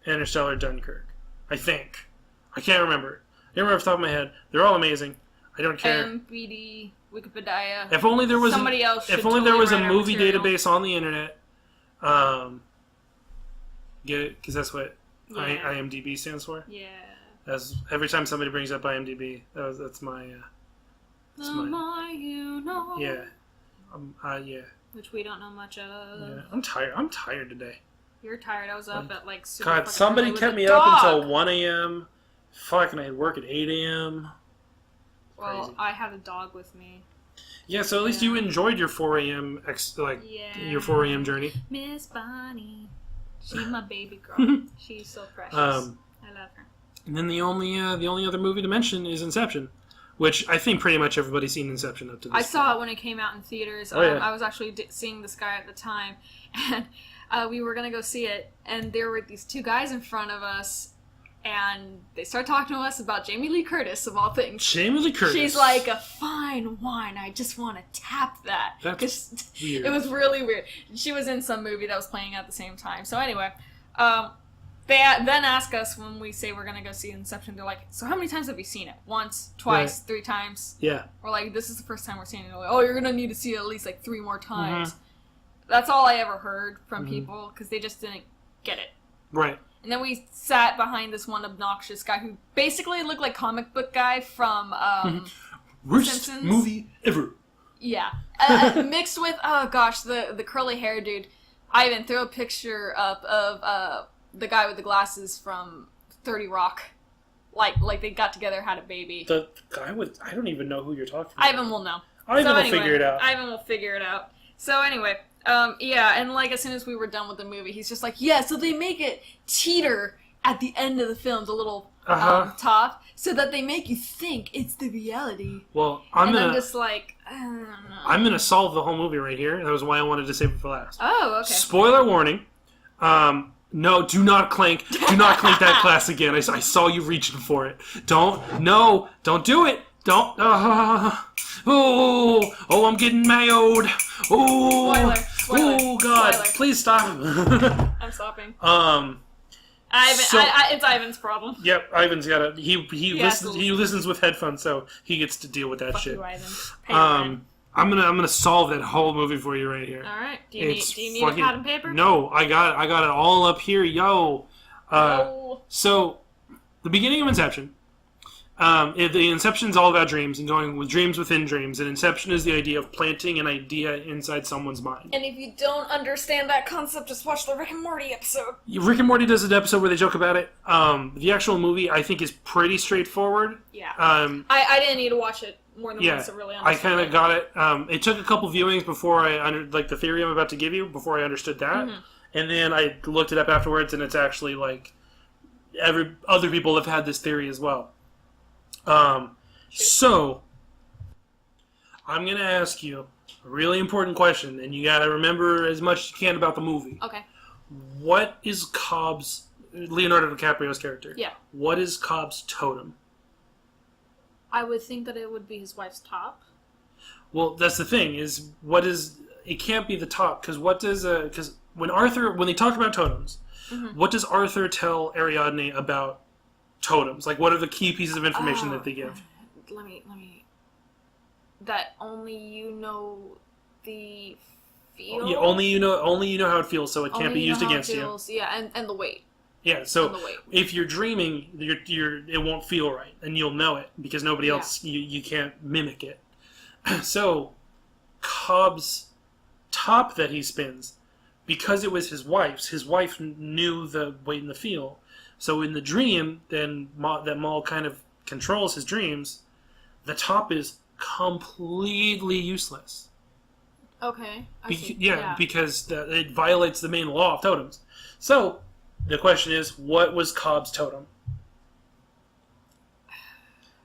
Interstellar, Dunkirk. I think. I can't remember. I can't remember off the top of my head. They're all amazing. I don't care. MBD, Wikipedia. If only there was somebody else. If only there was a movie database on the internet. Get it? Because that's what IMDb stands for. Yeah. As every time somebody brings up IMDb, that's my. The more you know. Yeah. Yeah. Which we don't know much of. Yeah. I'm tired today. You're tired. I was up at like super God, somebody kept me up until 1 a.m. Fucking, I had work at 8 a.m. Well, Crazy. I had a dog with me. Yeah, so at least you enjoyed your 4 a.m. Your 4 a.m. journey. Miss Bonnie, she's my baby girl. She's so precious. I love her. And then the only other movie to mention is Inception. Which I think pretty much everybody's seen Inception up to this point. I saw it when it came out in theaters. I was actually seeing this guy at the time, and we were going to go see it, and there were these two guys in front of us, and they started talking to us about Jamie Lee Curtis, of all things. Jamie Lee Curtis. She's like, a fine wine, I just want to tap that. That's weird. It was really weird. She was in some movie that was playing at the same time. So anyway, they then ask us when we say we're going to go see Inception, they're like, so how many times have you seen it? Once, twice, 3 times? Yeah. We're like, this is the first time we're seeing it. Like, oh, you're going to need to see it at least like 3 more times. Mm-hmm. That's all I ever heard from people, because they just didn't get it. Right. And then we sat behind this one obnoxious guy who basically looked like comic book guy from Worst Simpsons. movie ever. Yeah. Mixed with, oh gosh, the curly hair dude. Ivan, throw a picture up of the guy with the glasses from 30 Rock. Like they got together, had a baby. The guy with... I don't even know who you're talking about. Ivan will know. Ivan will figure it out. Ivan will figure it out. So anyway, yeah, and like as soon as we were done with the movie, he's just like, yeah, so they make it teeter at the end of the film, the little top. so that they make you think it's the reality. Well, I'm just like, I don't know. I'm gonna solve the whole movie right here. That was why I wanted to save it for last. Oh, okay. Spoiler warning. No, do not clank. Do not clank that glass again. I saw you reaching for it. Don't do it. Don't. I'm getting mayoed. Spoiler. Oh, God. Spoiler. Please stop. I'm stopping. So, it's Ivan's problem. Yep, Ivan's got it. He listens. Cool. He listens with headphones, so he gets to deal with that Fuck shit. you, Ivan. I'm gonna solve that whole movie for you right here. All right. Do you need a pad and paper? No, I got it all up here, yo. No. So, the beginning of Inception. The Inception's all about dreams and going with dreams within dreams. And Inception is the idea of planting an idea inside someone's mind. And if you don't understand that concept, just watch the Rick and Morty episode. Rick and Morty does an episode where they joke about it. The actual movie, I think, is pretty straightforward. Yeah. I didn't need to watch it more than once to really understand. I kind of got it. It took a couple viewings before I the theory I'm about to give you, before I understood that. Mm-hmm. And then I looked it up afterwards, and it's actually like other people have had this theory as well. So, I'm going to ask you a really important question, and you got to remember as much as you can about the movie. Okay. What is Leonardo DiCaprio's character? Yeah. What is Cobb's totem? I would think that it would be his wife's top. Well, that's the thing, it can't be the top, because when they talk about totems, mm-hmm. what does Arthur tell Ariadne about totems? Like, what are the key pieces of information that they give? Let me. That only you know the feel. Yeah, only you know how it feels, so it can't be used against you. Yeah, and the weight. Yeah, so if you're dreaming, it won't feel right, and you'll know it because nobody else you can't mimic it. So, Cobb's top that he spins, because it was his wife's. His wife knew the weight and the feel. So in the dream, then that Maul kind of controls his dreams. The top is completely useless. Okay. Because it violates the main law of totems. So the question is, what was Cobb's totem?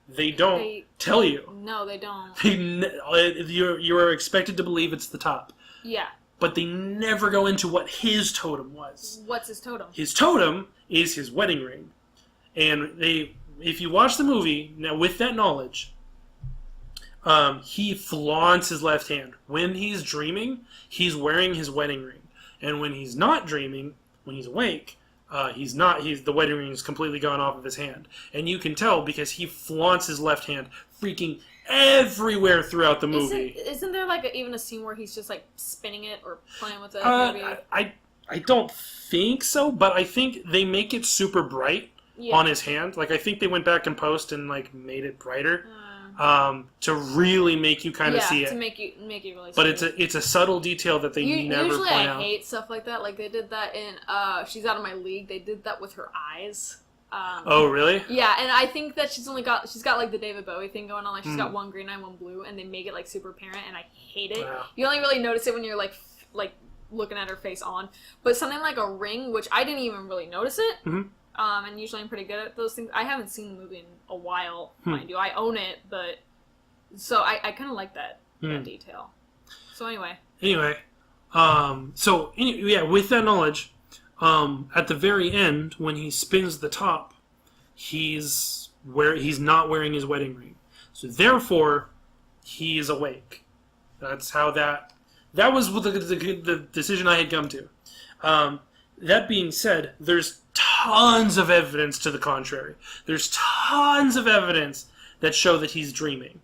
They don't tell you. No, they don't. You are expected to believe it's the top. Yeah. But they never go into what his totem was. What's his totem? His totem is his wedding ring. And if you watch the movie, now with that knowledge, he flaunts his left hand. When he's dreaming, he's wearing his wedding ring. And when he's not dreaming, when he's awake, the wedding ring is completely gone off of his hand. And you can tell because he flaunts his left hand freaking everywhere throughout the movie. Isn't there even a scene where he's just spinning it or playing with it? I don't think so, but I think they make it super bright on his hand. I think they went back in post and made it brighter to really make you kind of see it. Yeah, to make you really see but it. But it's a subtle detail that they never point out. Usually I hate stuff like that. They did that in She's Out of My League. They did that with her eyes. Oh, really? Yeah, and I think that she's got the David Bowie thing going on. She's got one green eye, one blue, and they make it super apparent, and I hate it. Wow. You only really notice it when you're looking at her face on. But something like a ring, which I didn't even really notice it. Mm-hmm. And usually I'm pretty good at those things. I haven't seen the movie in a while, mind you. I own it, but so I kind of like that detail. So anyway. With that knowledge. At the very end, when he spins the top, he's not wearing his wedding ring. So therefore, he is awake. That's how that was the decision I had come to. That being said, there's tons of evidence to the contrary. There's tons of evidence that show that he's dreaming.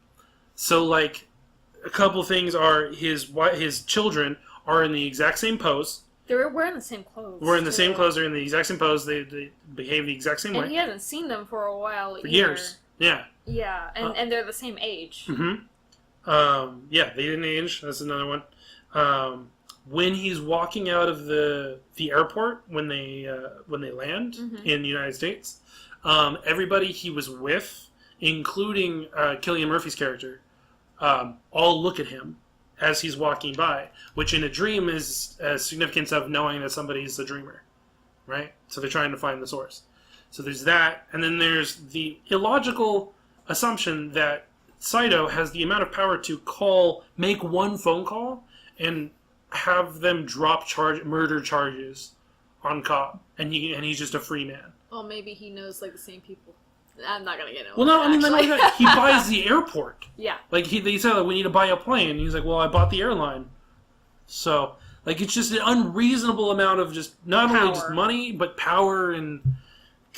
So, a couple things are his children are in the exact same pose. They're wearing the same clothes. We're in the same clothes. They're in the exact same pose. They behave the exact same way. And he hasn't seen them for a while for years. Yeah. Yeah, and they're the same age. Mm-hmm. They didn't age. That's another one. When he's walking out of the airport when they land in the United States, everybody he was with, including Cillian Murphy's character, all look at him as he's walking by, which in a dream is a significance of knowing that somebody's a dreamer, right? So they're trying to find the source. So there's that, and then there's the illogical assumption that Saito has the amount of power to make one phone call, and have them drop murder charges on Cobb, and he's just a free man. Well, maybe he knows like the same people. I'm not gonna get into it. Well, no, I mean, like, he buys the airport. Yeah. Like they said, like, we need to buy a plane. And he's like, well, I bought the airline. So, like, it's just an unreasonable amount of just not only just money, but power and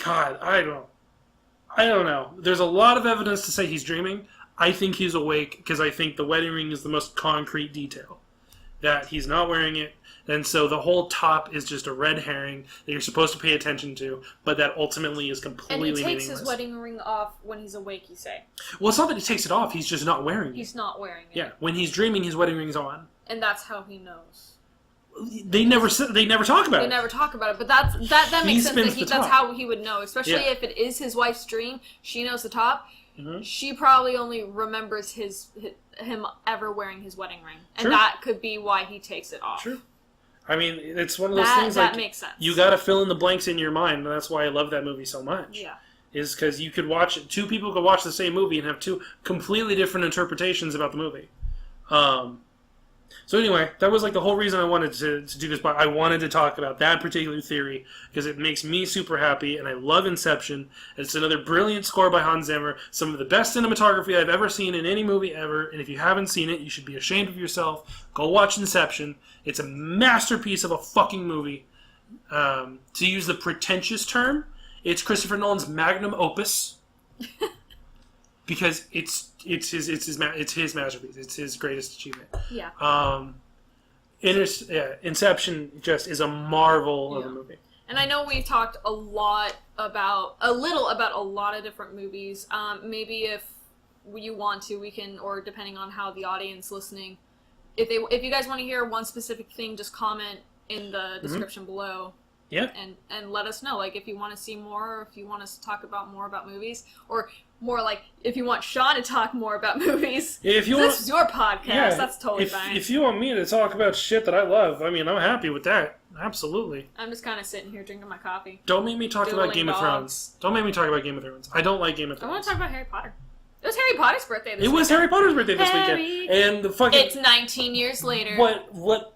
God, I don't know. There's a lot of evidence to say he's dreaming. I think he's awake because I think the wedding ring is the most concrete detail. That he's not wearing it, and so the whole top is just a red herring that you're supposed to pay attention to, but that ultimately is completely meaningless. And he takes his wedding ring off when he's awake, you say? Well, it's not that he takes it off, he's just not wearing it. He's not wearing it. Yeah, when he's dreaming, his wedding ring's on. And that's how he knows. They never talk about it. They never talk about it, but that makes sense. That's how he would know, especially if it is his wife's dream. She knows the top. Mm-hmm. She probably only remembers him ever wearing his wedding ring, and that could be why he takes it off. True. I mean, it's one of those things that makes sense. You got to fill in the blanks in your mind, and that's why I love that movie so much. Yeah. Is because you could watch it. Two people could watch the same movie and have two completely different interpretations about the movie. So anyway, that was like the whole reason I wanted to do this. But I wanted to talk about that particular theory because it makes me super happy, and I love Inception. It's another brilliant score by Hans Zimmer. Some of the best cinematography I've ever seen in any movie ever. And if you haven't seen it, you should be ashamed of yourself. Go watch Inception. It's a masterpiece of a fucking movie. To use the pretentious term, it's Christopher Nolan's magnum opus. Because it's his masterpiece. It's his greatest achievement. Yeah. Inception just is a marvel of a movie. And I know we talked a little about a lot of different movies. Maybe if you want to, we can, or depending on how the audience listening, if you guys want to hear one specific thing, just comment in the description below. Yeah. And let us know, like, if you want to see more, or if you want us to talk more about movies, or more like if you want Sean to talk more about movies. Yeah, this is your podcast. That's totally fine. If you want me to talk about shit that I love, I mean, I'm happy with that. Absolutely. I'm just kind of sitting here drinking my coffee. Don't make me talk about Game of Thrones. Don't make me talk about Game of Thrones. I don't like Game of Thrones. I want to talk about Harry Potter. It was Harry Potter's birthday this weekend. It was Harry Potter's birthday this weekend. And the fucking... It's 19 years later. What?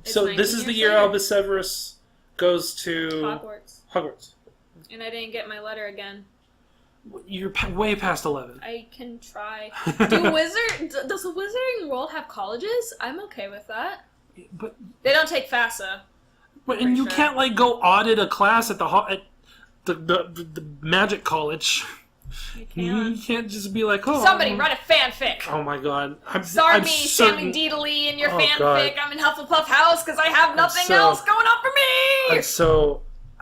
So this is the year Albus Severus goes to... Hogwarts. And I didn't get my letter again. You're way past 11. I can try. Does the Wizarding World have colleges? I'm okay with that. But they don't take FAFSA. But and you can't like go audit a class at the Magic College. You can't just be like, oh, somebody write a fanfic. Oh my god! Sammy Deedley in your fanfic. I'm in Hufflepuff House because I have nothing else going on for me.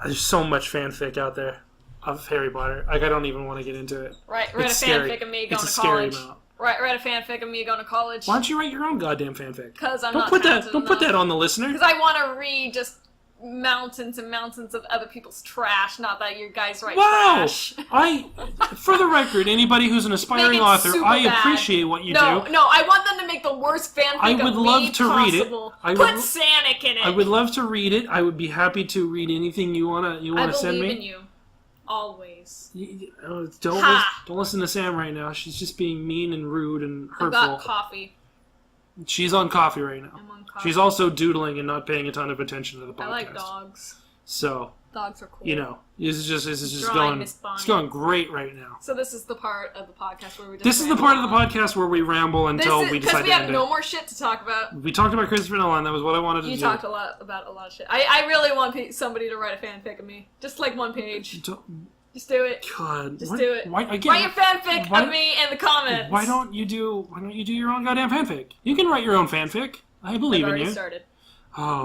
There's so much fanfic out there of Harry Potter. Like, I don't even want to get into it. Write a fanfic of me going to college. Write a fanfic of me going to college. Why don't you write your own goddamn fanfic? Because I'm not talented enough. Don't put that on the listener. Because I want to read just mountains and mountains of other people's trash. Not that you guys write trash. For the record, anybody who's an aspiring author, I appreciate what you do. No, I want them to make the worst fanfic I would love to read it. Put Sanic in it. I would love to read it. I would be happy to read anything you wanna send me. I believe in you. Always. Don't listen to Sam right now. She's just being mean and rude and hurtful. I've got coffee. She's on coffee right now. I'm on coffee. She's also doodling and not paying a ton of attention to the podcast. I like dogs. So dogs are cool. This is just going great right now. So this is the part of the podcast where we just This is the part of the podcast where we ramble until we decide to end it. Because we have no more shit to talk about. We talked about Christopher Nolan. That was what I wanted to do. You talked about a lot of shit. I really want somebody to write a fanfic of me. Just like one page. Just do it. God. Just do it. Write your fanfic of me in the comments. Why don't you do your own goddamn fanfic? You can write your own fanfic. I believe in you. I've already started. Oh.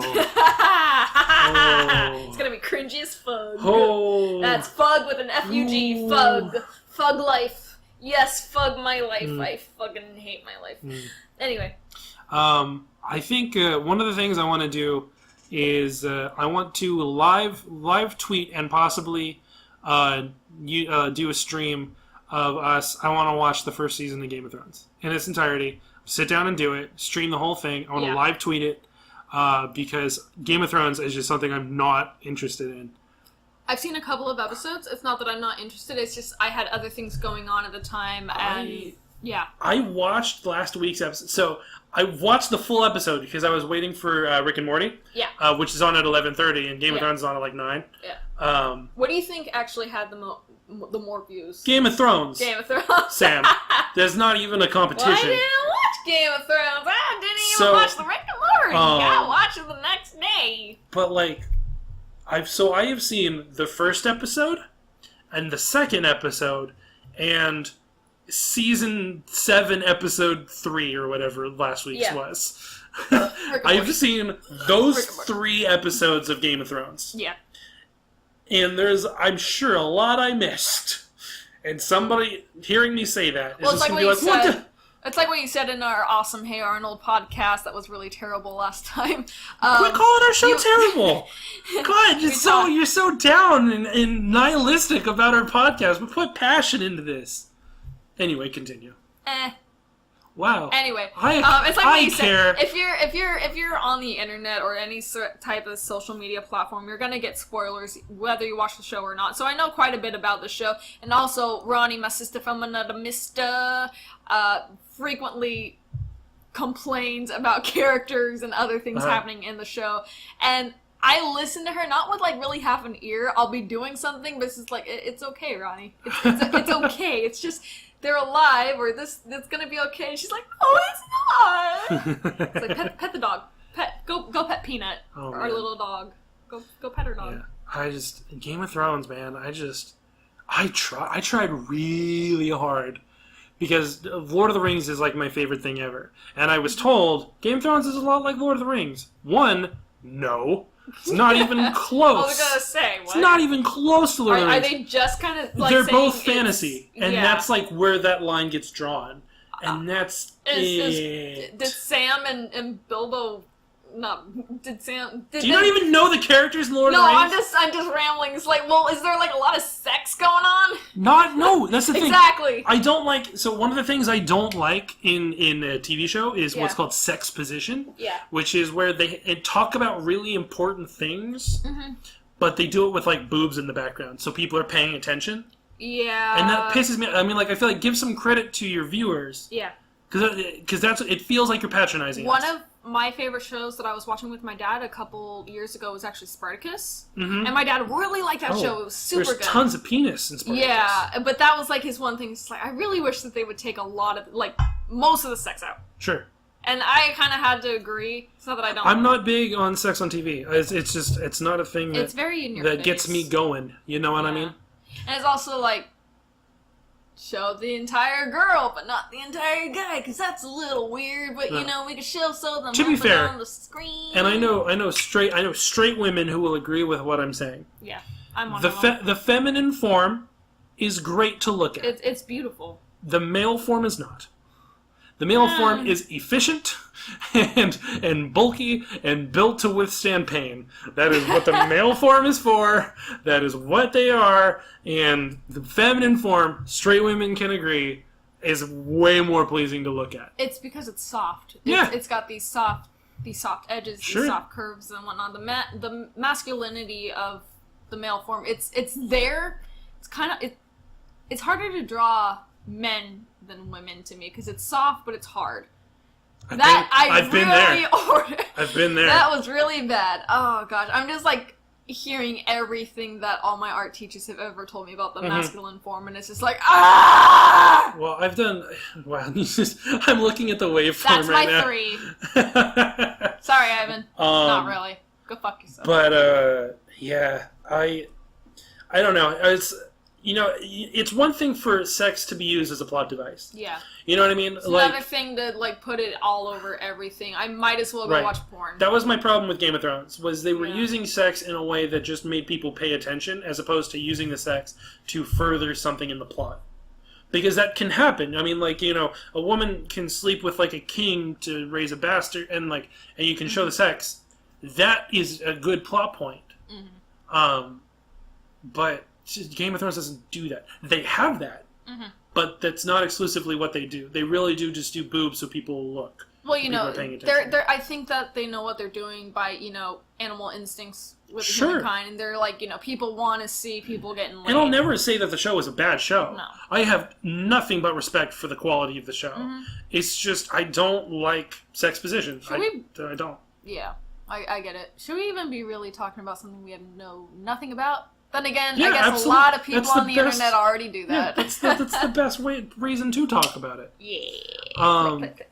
It's gonna be cringy as fug. Oh. That's fug with an F-U-G. Ooh. Fug. Fug life. Yes, fug my life. I fucking hate my life. Anyway. I think one of the things I want to do is I want to live tweet and possibly do a stream of us. I want to watch the first season of Game of Thrones in its entirety. Sit down and do it. Stream the whole thing. I want to live tweet it because Game of Thrones is just something I'm not interested in. I've seen a couple of episodes. It's not that I'm not interested. It's just I had other things going on at the time, and yeah. I watched last week's episode. So I watched the full episode because I was waiting for Rick and Morty. Yeah. Which is on at 11:30, and Game of Thrones is on at like 9. Yeah. What do you think actually had the more views? Game of Thrones. Game of Thrones. Sam, there's not even a competition. Well, I didn't watch Game of Thrones. I didn't even watch the Rick and Morty. I'll watch it the next day. But like, I have seen the first episode, and the second episode, and season 7, episode 3, or whatever last week's was. I've seen those 3 episodes of Game of Thrones. Yeah. And there's, I'm sure, a lot I missed. And somebody hearing me say that is just going to be like, what the... It's like what you said in our awesome Hey Arnold podcast that was really terrible last time. Quit calling our show terrible. God, you're so down and nihilistic about our podcast. We put passion into this. Anyway, continue. Wow. Anyway, it's like what you said. If you're on the internet or any type of social media platform, you're gonna get spoilers whether you watch the show or not. So I know quite a bit about the show, and also Ronnie, my sister from another mister, frequently complains about characters and other things happening in the show, and I listen to her not with like really half an ear. I'll be doing something, but it's just like it's okay, Ronnie. It's okay. It's just. They're alive, or it's gonna be okay. And she's like, "Oh, it's not." It's like pet the dog. Go pet Peanut, our little dog. Go pet her dog. Yeah. Game of Thrones, man. I tried really hard because Lord of the Rings is like my favorite thing ever, and I was told Game of Thrones is a lot like Lord of the Rings. No. It's not even close. I was gonna say, what? It's not even close to Lord of the Rings. Are they just kind of like they're both fantasy, and that's like where that line gets drawn, and that's it. Did Sam and Bilbo? Did you not even know the characters in Lord of the Rings? No, I'm just rambling. It's like, well, is there like a lot of sex going on? No, that's the thing. Exactly. I don't like. So one of the things I don't like in a TV show is what's called sex position. Yeah. Which is where they talk about really important things, but they do it with like boobs in the background, so people are paying attention. Yeah. And that pisses me. I mean, like I feel like give some credit to your viewers. Yeah. Because it feels like you're patronizing us. One of my favorite shows that I was watching with my dad a couple years ago was actually Spartacus. And my dad really liked that show. It was super good. There's tons of penis in Spartacus. Yeah, but that was like his one thing. It's like, I really wish that they would take a lot of, like, most of the sex out. Sure. And I kind of had to agree. It's not that I don't. I'm not big on sex on TV. It's not a thing it's very in your that face. Gets me going. You know what I mean? And it's also like, show the entire girl, but not the entire guy, because that's a little weird. But we can show them to be fair, on the screen. And I know straight women who will agree with what I'm saying. Yeah, I'm one of them. The feminine form is great to look at. It's beautiful. The male form is not. The male form is efficient and bulky and built to withstand pain. That is what the male form is for. That is what they are. And the feminine form, straight women can agree, is way more pleasing to look at. It's because it's soft. It's got these soft edges, these soft curves and whatnot. The masculinity of the male form, it's there. It's kind of it's harder to draw men than women to me because it's soft but it's hard. I've been there. I've been there. That was really bad. Oh gosh, I'm just like hearing everything that all my art teachers have ever told me about the masculine form, and it's just like Well, I've done. Wow, I'm looking at the waveform right now. That's my 3. Sorry, Ivan. Not really. Go fuck yourself. But yeah, I don't know. It's one thing for sex to be used as a plot device. Yeah. You know what I mean? It's another thing to, like, put it all over everything. I might as well go watch porn. That was my problem with Game of Thrones, was they were using sex in a way that just made people pay attention, as opposed to using the sex to further something in the plot. Because that can happen. I mean, like, a woman can sleep with, like, a king to raise a bastard, and you can show the sex. That is a good plot point. But Game of Thrones doesn't do that. They have that, but that's not exclusively what they do. They really do just do boobs so people will look. Well, I think that they know what they're doing by, animal instincts with humankind, and they're like, people want to see people getting laid. And I'll never say that the show is a bad show. No. I have nothing but respect for the quality of the show. Mm-hmm. It's just, I don't like sex position. I don't. Yeah, I get it. Should we even be really talking about something we know nothing about? Then again, yeah, I guess absolutely. a lot of people on the best, internet already do that. Yeah, that's the best reason to talk about it. Yeah. Click.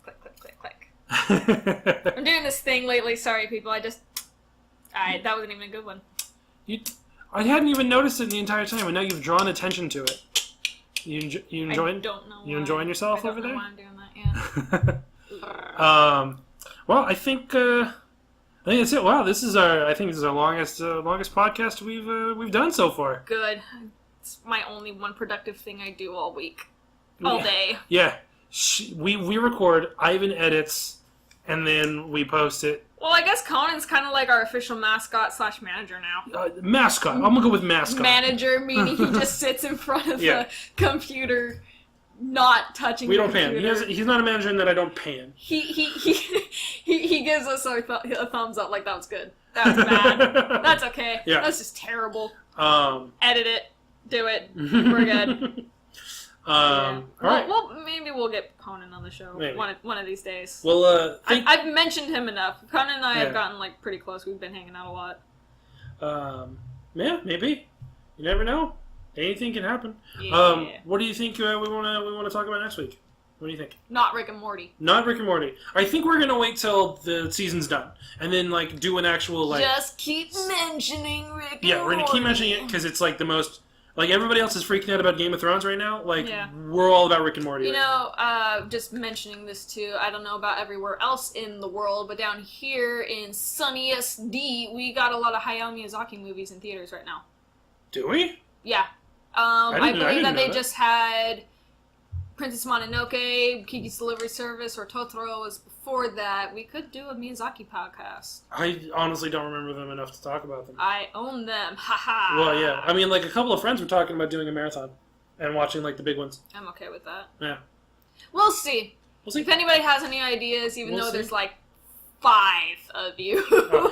I'm doing this thing lately. Sorry, people. That wasn't even a good one. I hadn't even noticed it the entire time, and now you've drawn attention to it. You enjoying? I don't know. You enjoying yourself over there? I don't know why I'm doing that. Yeah. Well, I think that's it. Wow, this is our longest podcast we've done so far. Good. It's my only one productive thing I do all week, all day. Yeah, we record. Ivan edits, and then we post it. Well, I guess Conan's kind of like our official mascot / manager now. Mascot. I'm gonna go with mascot. Manager, meaning he just sits in front of the computer, not touching. We don't pay him. He's not a manager in that I don't pay him. He gives us a thumbs up, like that was good. That was bad. That's okay. Yeah. That's just terrible. Edit it. Do it. We're good. All right. Well, maybe we'll get Conan on the show one of these days. Well, I've mentioned him enough. Conan and I have gotten pretty close. We've been hanging out a lot. Yeah, maybe. You never know. Anything can happen. Yeah. What do you think we want to talk about next week? What do you think? Not Rick and Morty. Not Rick and Morty. I think we're gonna wait till the season's done and then do an actual Just keep mentioning Rick and Morty. Yeah, we're gonna keep mentioning it because it's the most. Everybody else is freaking out about Game of Thrones right now. We're all about Rick and Morty. Just mentioning this too, I don't know about everywhere else in the world, but down here in sunny SD, we got a lot of Hayao Miyazaki movies in theaters right now. Do we? Yeah. I believe that they just had Princess Mononoke, Kiki's Delivery Service, or Totoro was before that. We could do a Miyazaki podcast. I honestly don't remember them enough to talk about them. I own them. Haha. Well, yeah. I mean, a couple of friends were talking about doing a marathon and watching, the big ones. I'm okay with that. Yeah. We'll see. If anybody has any ideas, even though there's 5 of you.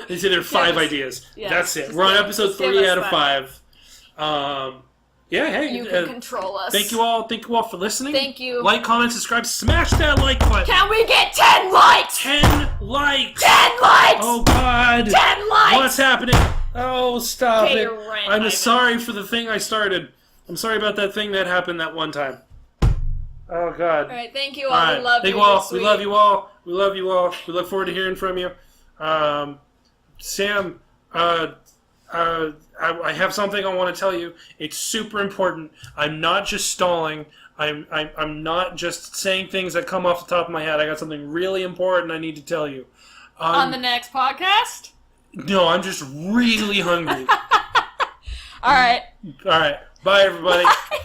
They say there are 5 ideas. Yes. That's it. We're on episode 3 out of 5. Yeah, hey. You can control us. Thank you all for listening. Thank you. Like, comment, subscribe, smash that like button. Can we get 10 likes? 10 likes. 10 likes. Oh, God. 10 likes. What's happening? Oh, stop it. Rent, I'm sorry for the thing I started. I'm sorry about that thing that happened that one time. Oh, God. All right, thank you all. We love you. We love you all. We love you all. We look forward to hearing from you. Sam, I have something I want to tell you. It's super important. I'm not just stalling. I'm not just saying things that come off the top of my head. I got something really important I need to tell you. On the next podcast? No, I'm just really hungry. All right. Bye, everybody. Bye.